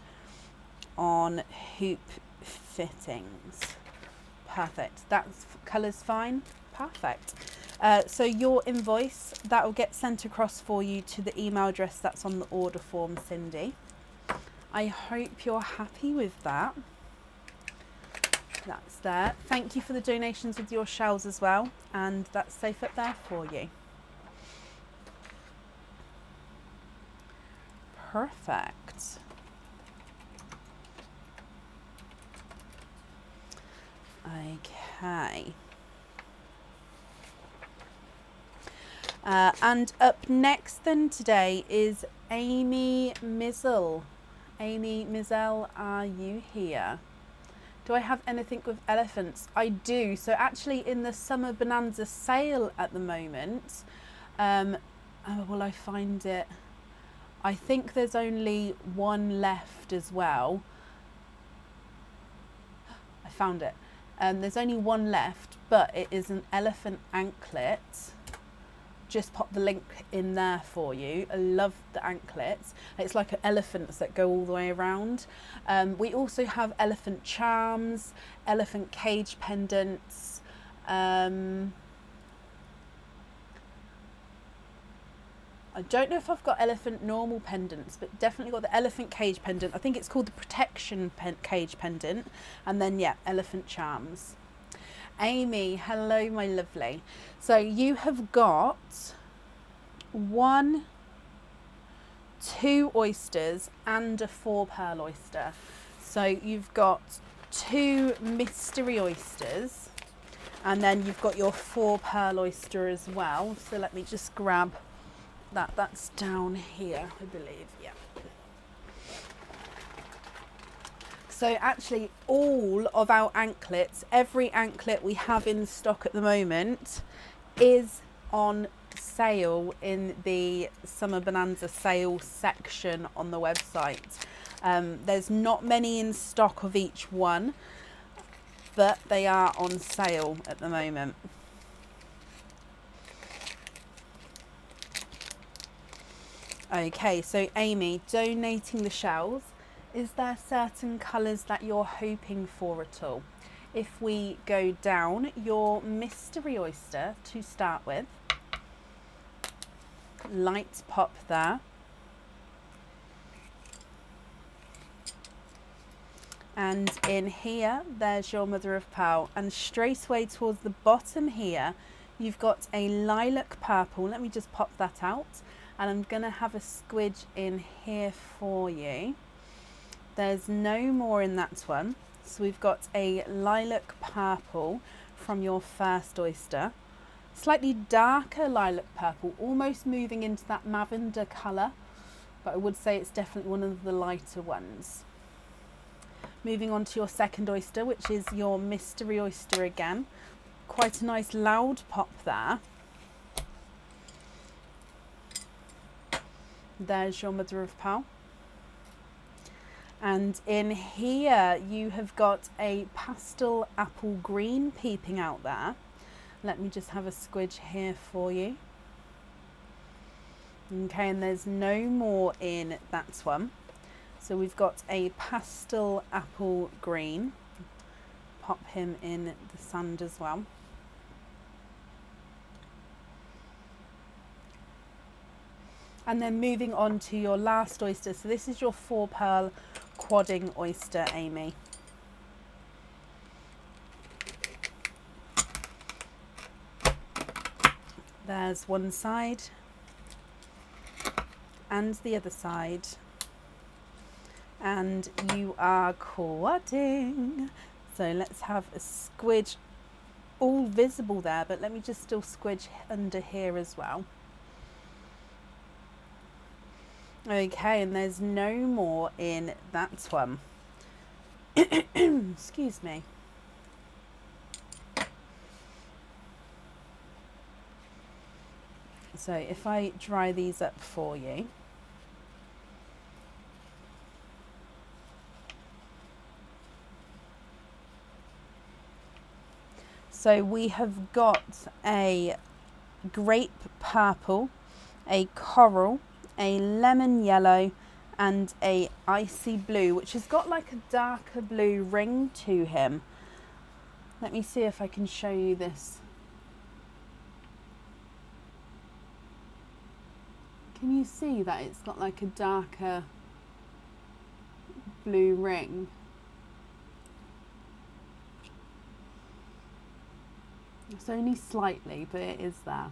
on hoop fittings. Perfect. That's colours fine. Perfect. So your invoice, that will get sent across for you to the email address that's on the order form, Cindy. I hope you're happy with that. That's there. Thank you for the donations with your shells as well, and that's safe up there for you. Perfect. Okay. And up next then today is Amy Mizzle. Amy Mizzle, are you here? Do I have anything with elephants? I do. So actually in the summer Bonanza sale at the moment, will I find it? I think there's only one left as well. I found it. There's only one left, but it is an elephant anklet. Just pop the link in there for you. I love the anklets. It's like elephants that go all the way around. We also have elephant charms, elephant cage pendants. I don't know if I've got elephant normal pendants, but definitely got the elephant cage pendant. I think it's called the protection cage pendant. And then, yeah, elephant charms. Amy, hello, my lovely. So you have got 1, 2 oysters and a 4 pearl oyster. So you've got 2 mystery oysters, and then you've got your 4 pearl oyster as well. So let me just grab that. That's down here, I believe. Yeah. So actually all of our anklets, every anklet we have in stock at the moment is on sale in the Summer Bonanza sale section on the website. There's not many in stock of each one, but they are on sale at the moment. Okay, so Amy, donating the shells, is there certain colours that you're hoping for at all? If we go down, your mystery oyster to start with, light pop there. And in here, there's your mother of pearl. And straight away towards the bottom here, you've got a lilac purple. Let me just pop that out. And I'm going to have a squidge in here for you. There's no more in that one. So we've got a lilac purple from your first oyster. Slightly darker lilac purple, almost moving into that lavender colour. But I would say it's definitely one of the lighter ones. Moving on to your second oyster, which is your mystery oyster again. Quite a nice loud pop there. There's your mother of pearl. And in here you have got a pastel apple green peeping out there. Let me just have a squidge here for you. Okay, and there's no more in that one. So we've got a pastel apple green. Pop him in the sand as well. And then moving on to your last oyster. So this is your 4 pearl quadding oyster, Amy. There's one side and the other side. And you are quadding. So let's have a squidge, all visible there, but let me just still squidge under here as well. Okay, and there's no more in that one. Excuse me. So if I dry these up for you. So we have got a grape purple, a coral, a lemon yellow and a icy blue, which has got like a darker blue ring to him. Let me see if I can show you this. Can you see that it's got like a darker blue ring? It's only slightly, but it is there.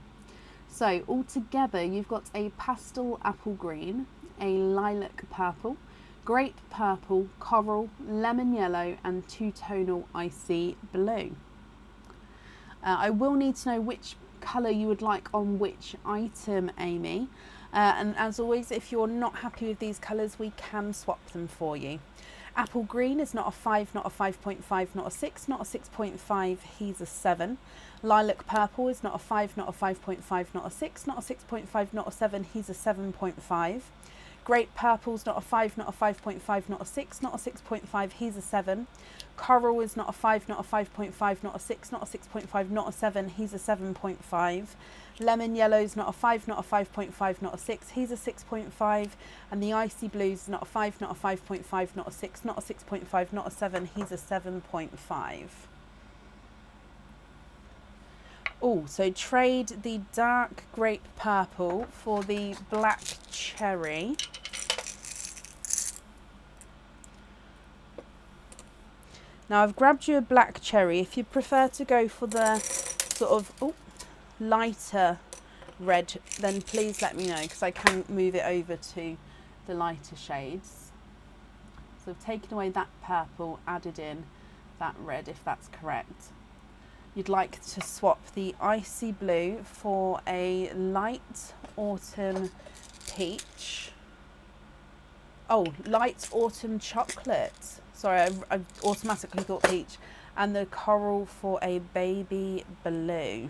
So altogether you've got a pastel apple green, a lilac purple, grape purple, coral, lemon yellow and two-tonal icy blue. I will need to know which colour you would like on which item, Amy. And as always, if you're not happy with these colours, we can swap them for you. Apple green is not a 5, not a 5.5, not a 6, not a 6.5, he's a 7. Lilac purple is not a 5, not a 5.5, not a 6, not a 6.5, not a 7, he's a 7.5. Grape purple's not a 5, not a 5.5, not a 6, not a 6.5, he's a 7. Coral is not a 5, not a 5.5, not a 6, not a 6.5, not a 7, he's a 7.5. Lemon yellow's not a 5, not a 5.5, not a 6, he's a 6.5. And the icy blue's not a 5, not a 5.5, not a 6, not a 6.5, not a 7, he's a 7.5. Oh, so trade the dark grape purple for the black cherry. Now I've grabbed you a black cherry. If you prefer to go for the sort of lighter red, then please let me know, because I can move it over to the lighter shades. So I've taken away that purple, added in that red, if that's correct. You'd like to swap the icy blue for a light autumn peach. Oh, light autumn chocolate. sorry, I automatically thought peach. And the coral for a baby blue.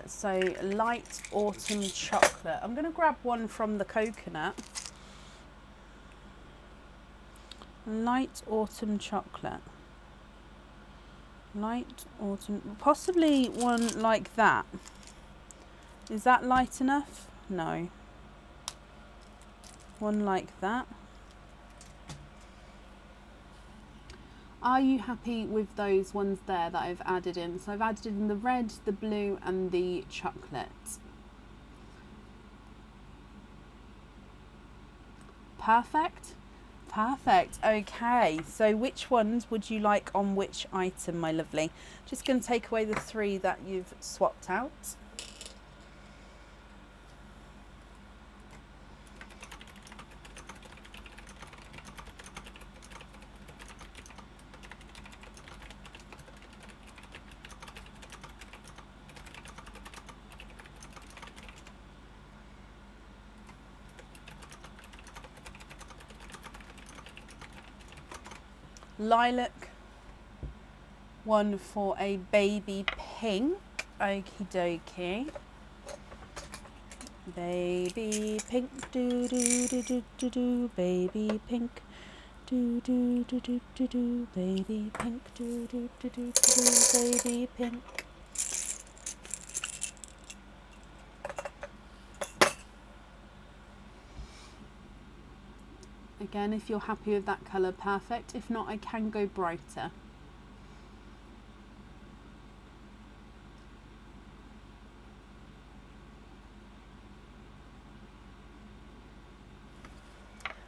So light autumn chocolate. I'm going to grab one from the coconut. Light autumn chocolate. Light autumn, possibly one like that. Is that light enough? No. One like that. Are you happy with those ones there that I've added in? So I've added in the red, the blue and the chocolate. Perfect. Perfect. Okay, so which ones would you like on which item, my lovely? Just going to take away the 3 that you've swapped out. Lilac, one for a baby pink. Okie dokie. Baby pink, do do do do do do. Baby pink, do do do do do do. Baby pink, do do do do do do. Baby pink. Again, if you're happy with that colour, perfect. If not, I can go brighter.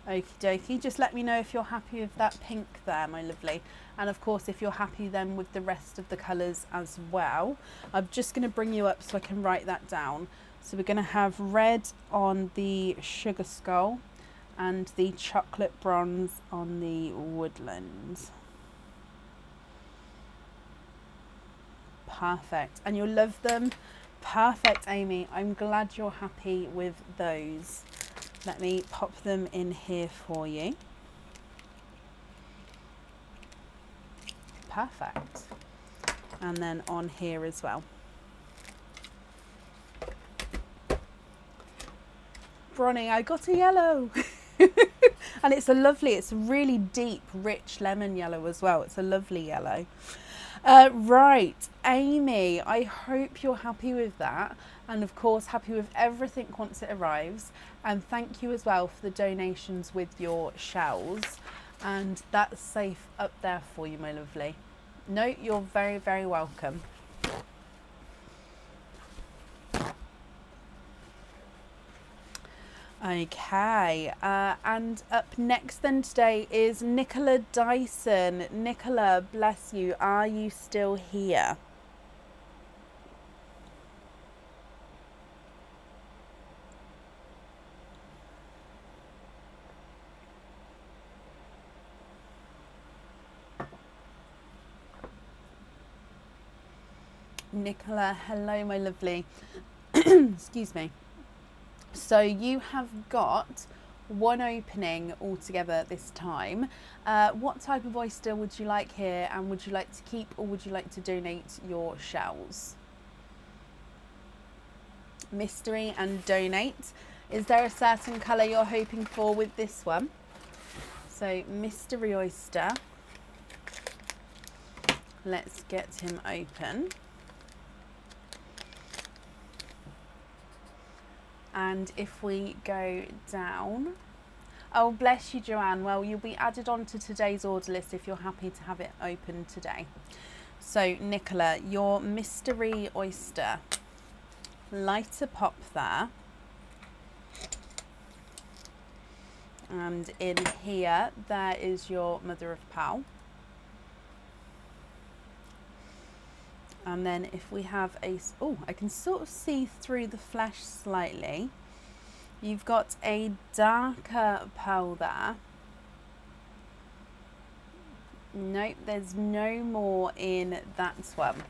Okie dokie, just let me know if you're happy with that pink there, my lovely. And of course, if you're happy then with the rest of the colours as well. I'm just going to bring you up so I can write that down. So we're going to have red on the sugar skull and the chocolate bronze on the woodland. Perfect. And you'll love them. Perfect, Amy. I'm glad you're happy with those. Let me pop them in here for you. Perfect. And then on here as well. Bronny, I got a yellow. And it's a really deep, rich lemon yellow as well. It's a lovely yellow. Right, Amy, I hope you're happy with that. And of course, happy with everything once it arrives. And thank you as well for the donations with your shells. And that's safe up there for you, my lovely. No, you're very, very welcome. Okay, and up next then today is Nicola Dyson. Nicola, bless you, are you still here? Nicola, hello my lovely. Excuse me. So you have got one opening altogether this time. What type of oyster would you like here, and would you like to keep or would you like to donate your shells? Mystery and donate. Is there a certain colour you're hoping for with this one? So mystery oyster. Let's get him open. And if we go down, oh bless you Joanne, well you'll be added on to today's order list if you're happy to have it open today. So Nicola, your mystery oyster, lighter pop there. And in here, there is your mother of pearl. And then if we have a, oh, I can sort of see through the flesh slightly. You've got a darker pearl there. Nope, there's no more in that one.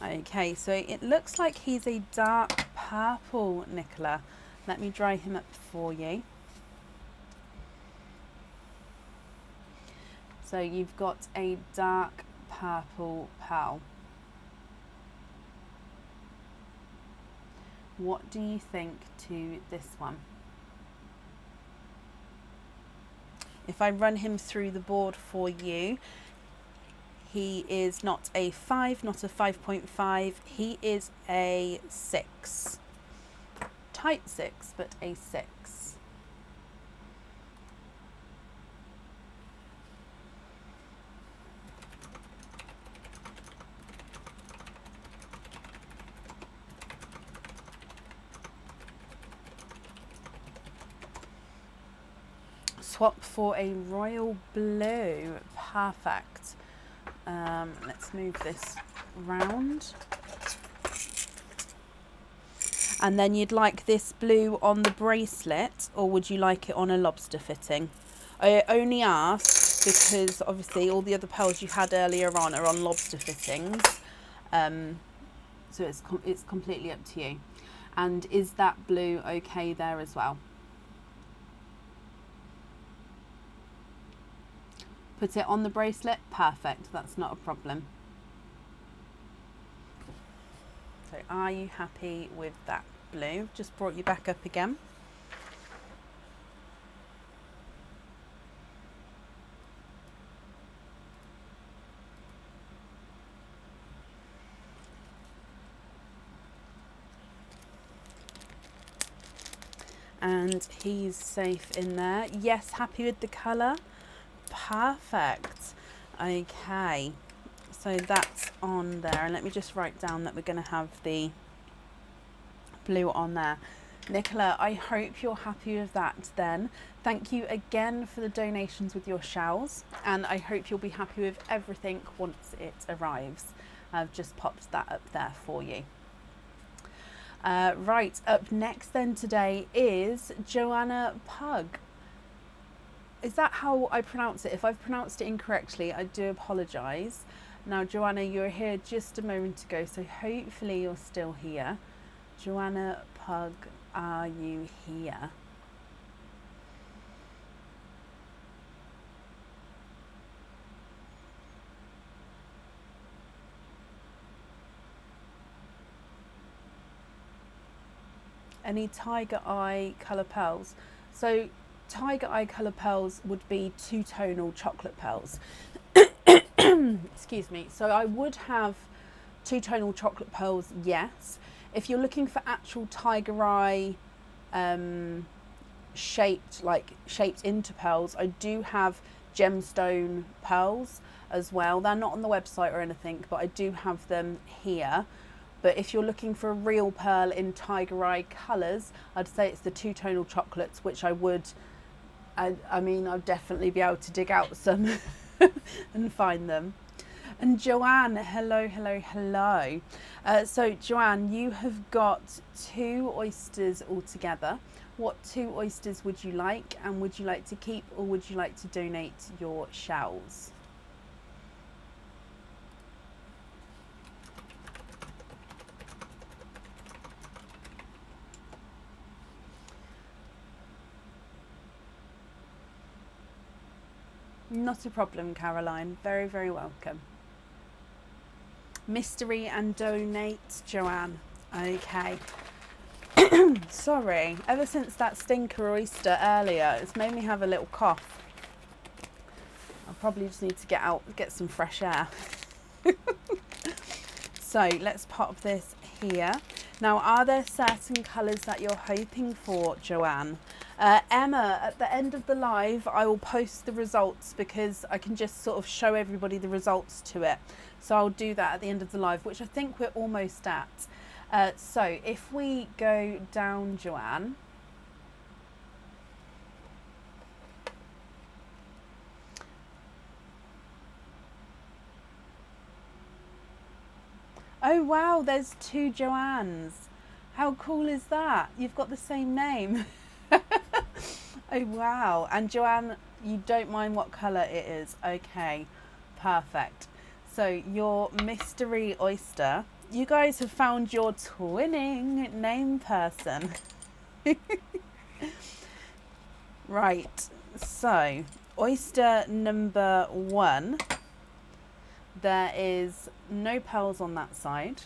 Okay, so it looks like he's a dark purple, Nicola. Let me dry him up for you. So you've got a dark purple pearl. What do you think to this one? If I run him through the board for you, he is not a 5, not a 5.5, he is a 6. Tight 6, but a 6. Swap for a royal blue. Perfect. Let's move this round. And then you'd like this blue on the bracelet, or would you like it on a lobster fitting? I only ask because obviously all the other pearls you had earlier on are on lobster fittings. So it's completely up to you. And is that blue okay there as well? Put it on the bracelet, perfect, that's not a problem. So are you happy with that blue? Just brought you back up again. And he's safe in there. Yes, happy with the colour? Perfect. Okay, so that's on there, and let me just write down that we're going to have the blue on there. Nicola, I hope you're happy with that then. Thank you again for the donations with your shells, and I hope you'll be happy with everything once it arrives. I've just popped that up there for you. Right, up next then today is Joanna Pugh. Is that how I pronounce it? If I've pronounced it incorrectly, I do apologise. Now, Joanna, you were here just a moment ago, so hopefully you're still here. Joanna Pugh, are you here? Any tiger eye colour pearls? So tiger eye colour pearls would be two-tonal chocolate pearls. Excuse me. So I would have two-tonal chocolate pearls, yes. If you're looking for actual tiger eye shaped into pearls, I do have gemstone pearls as well. They're not on the website or anything, but I do have them here. But if you're looking for a real pearl in tiger eye colours, I'd say it's the two-tonal chocolates, which I mean, I'd definitely be able to dig out some and find them. And Joanne, hello, hello, hello. So Joanne, you have got 2 oysters altogether. What 2 oysters would you like? And would you like to keep, or would you like to donate your shells? Not a problem, Caroline. Very, very welcome. Mystery and donate, Joanne. Okay. Sorry, ever since that stinker oyster earlier, it's made me have a little cough. I probably just need to get some fresh air. So let's pop this here. Now, are there certain colours that you're hoping for, Joanne? Emma, at the end of the live, I will post the results because I can just sort of show everybody the results to it. So I'll do that at the end of the live, which I think we're almost at. So if we go down, Joanne. Oh wow, there's 2 Joannes. How cool is that? You've got the same name. Oh wow. And Joanne, you don't mind what colour it is. Okay, perfect. So your mystery oyster You guys have found your twinning name person. Right, so oyster number 1, there is no pearls on that side,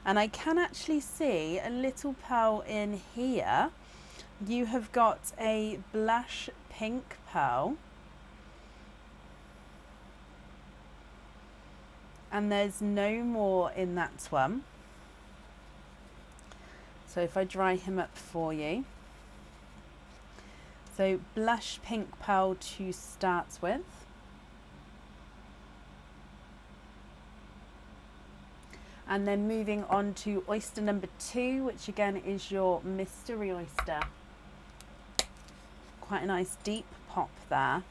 and I can actually see a little pearl in here. You have got a blush pink pearl, and there's no more in that one. So if I dry him up for you. So blush pink pearl to start with. And then moving on to oyster number 2, which again is your mystery oyster. Quite a nice deep pop there.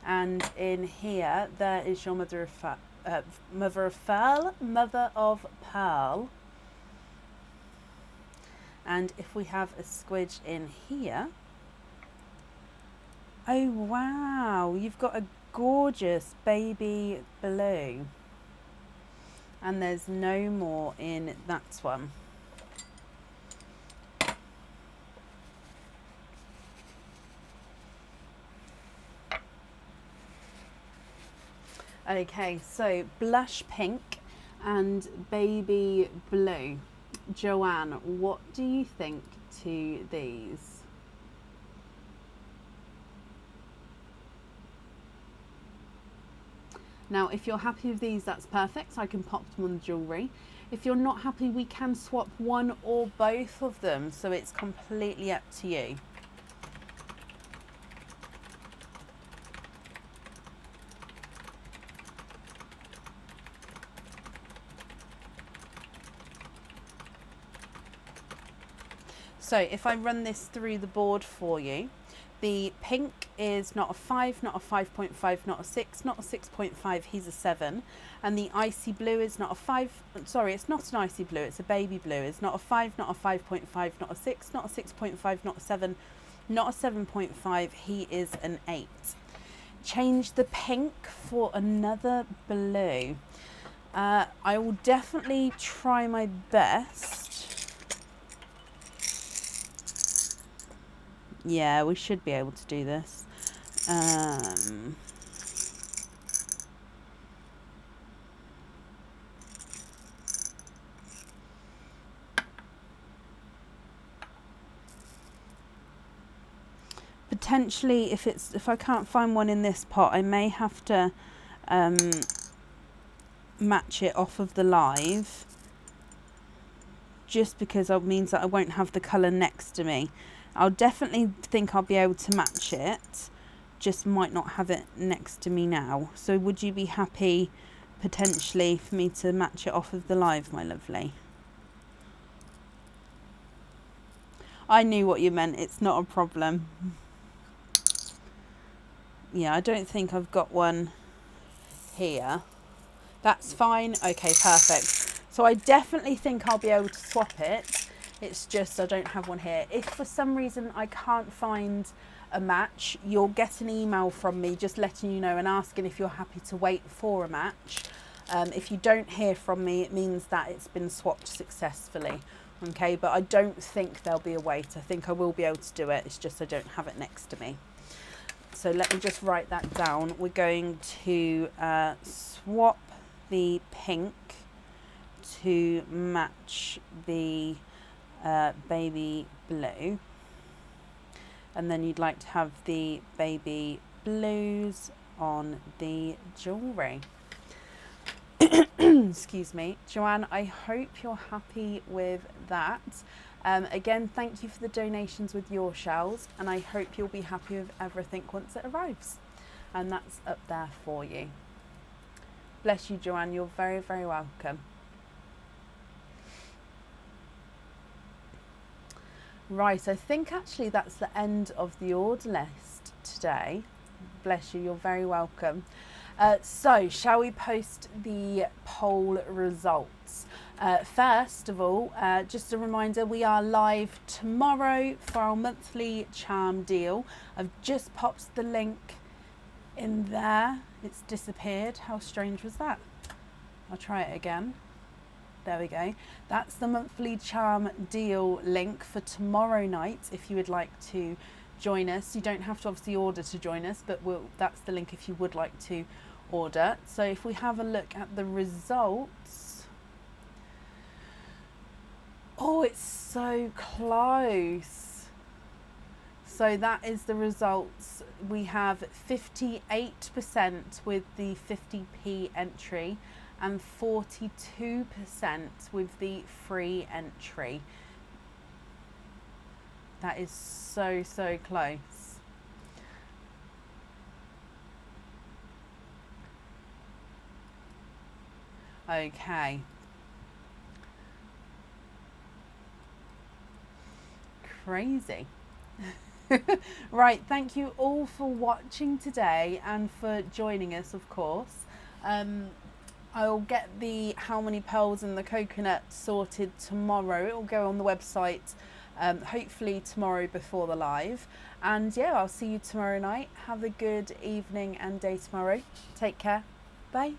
And in here, there is your mother of pearl. And if we have a squidge in here, oh wow, you've got a gorgeous baby blue, and there's no more in that one. Okay, so blush pink and baby blue. Joanne, what do you think to these? Now, if you're happy with these, that's perfect. I can pop them on the jewellery. If you're not happy, we can swap one or both of them. So it's completely up to you. So if I run this through the board for you, the pink is not a 5, not a 5.5, not a 6, not a 6.5, he's a 7. And the icy blue is not a 5, sorry, it's not an icy blue, it's a baby blue. It's not a 5, not a 5.5, not a 6, not a 6.5, not a 7, not a 7.5, he is an 8. Change the pink for another blue. I will definitely try my best. Yeah, we should be able to do this. Potentially, if I can't find one in this pot, I may have to match it off of the live, just because it means that I won't have the colour next to me. I'll definitely think I'll be able to match it, just might not have it next to me now. So would you be happy potentially for me to match it off of the live, my lovely? I knew what you meant, it's not a problem. Yeah, I don't think I've got one here. That's fine, okay, perfect. So I definitely think I'll be able to swap it. It's just I don't have one here. If for some reason I can't find a match, you'll get an email from me just letting you know and asking if you're happy to wait for a match. If you don't hear from me, it means that it's been swapped successfully. Okay, but I don't think there'll be a wait. I think I will be able to do it. It's just I don't have it next to me. So let me just write that down. We're going to swap the pink to match the baby blue, and then you'd like to have the baby blues on the jewellery. Excuse me, Joanne, I hope you're happy with that. Again, thank you for the donations with your shells, and I hope you'll be happy with everything once it arrives, and that's up there for you. Bless you, Joanne, you're very, very welcome. Right, I think actually that's the end of the order list today. Bless you, you're very welcome. So, shall we post the poll results? First of all, just a reminder, we are live tomorrow for our monthly charm deal. I've just popped the link in there. It's disappeared. How strange was that? I'll try it again. There we go. That's the monthly charm deal link for tomorrow night if you would like to join us. You don't have to obviously order to join us, but that's the link if you would like to order. So if we have a look at the results, oh, it's so close. So that is the results. We have 58% with the 50p entry and 42% with the free entry. That is so close. Okay. Crazy. Right, thank you all for watching today and for joining us, of course. I'll get the how many pearls in the coconut sorted tomorrow. It will go on the website hopefully tomorrow before the live. And yeah, I'll see you tomorrow night. Have a good evening and day tomorrow. Take care. Bye.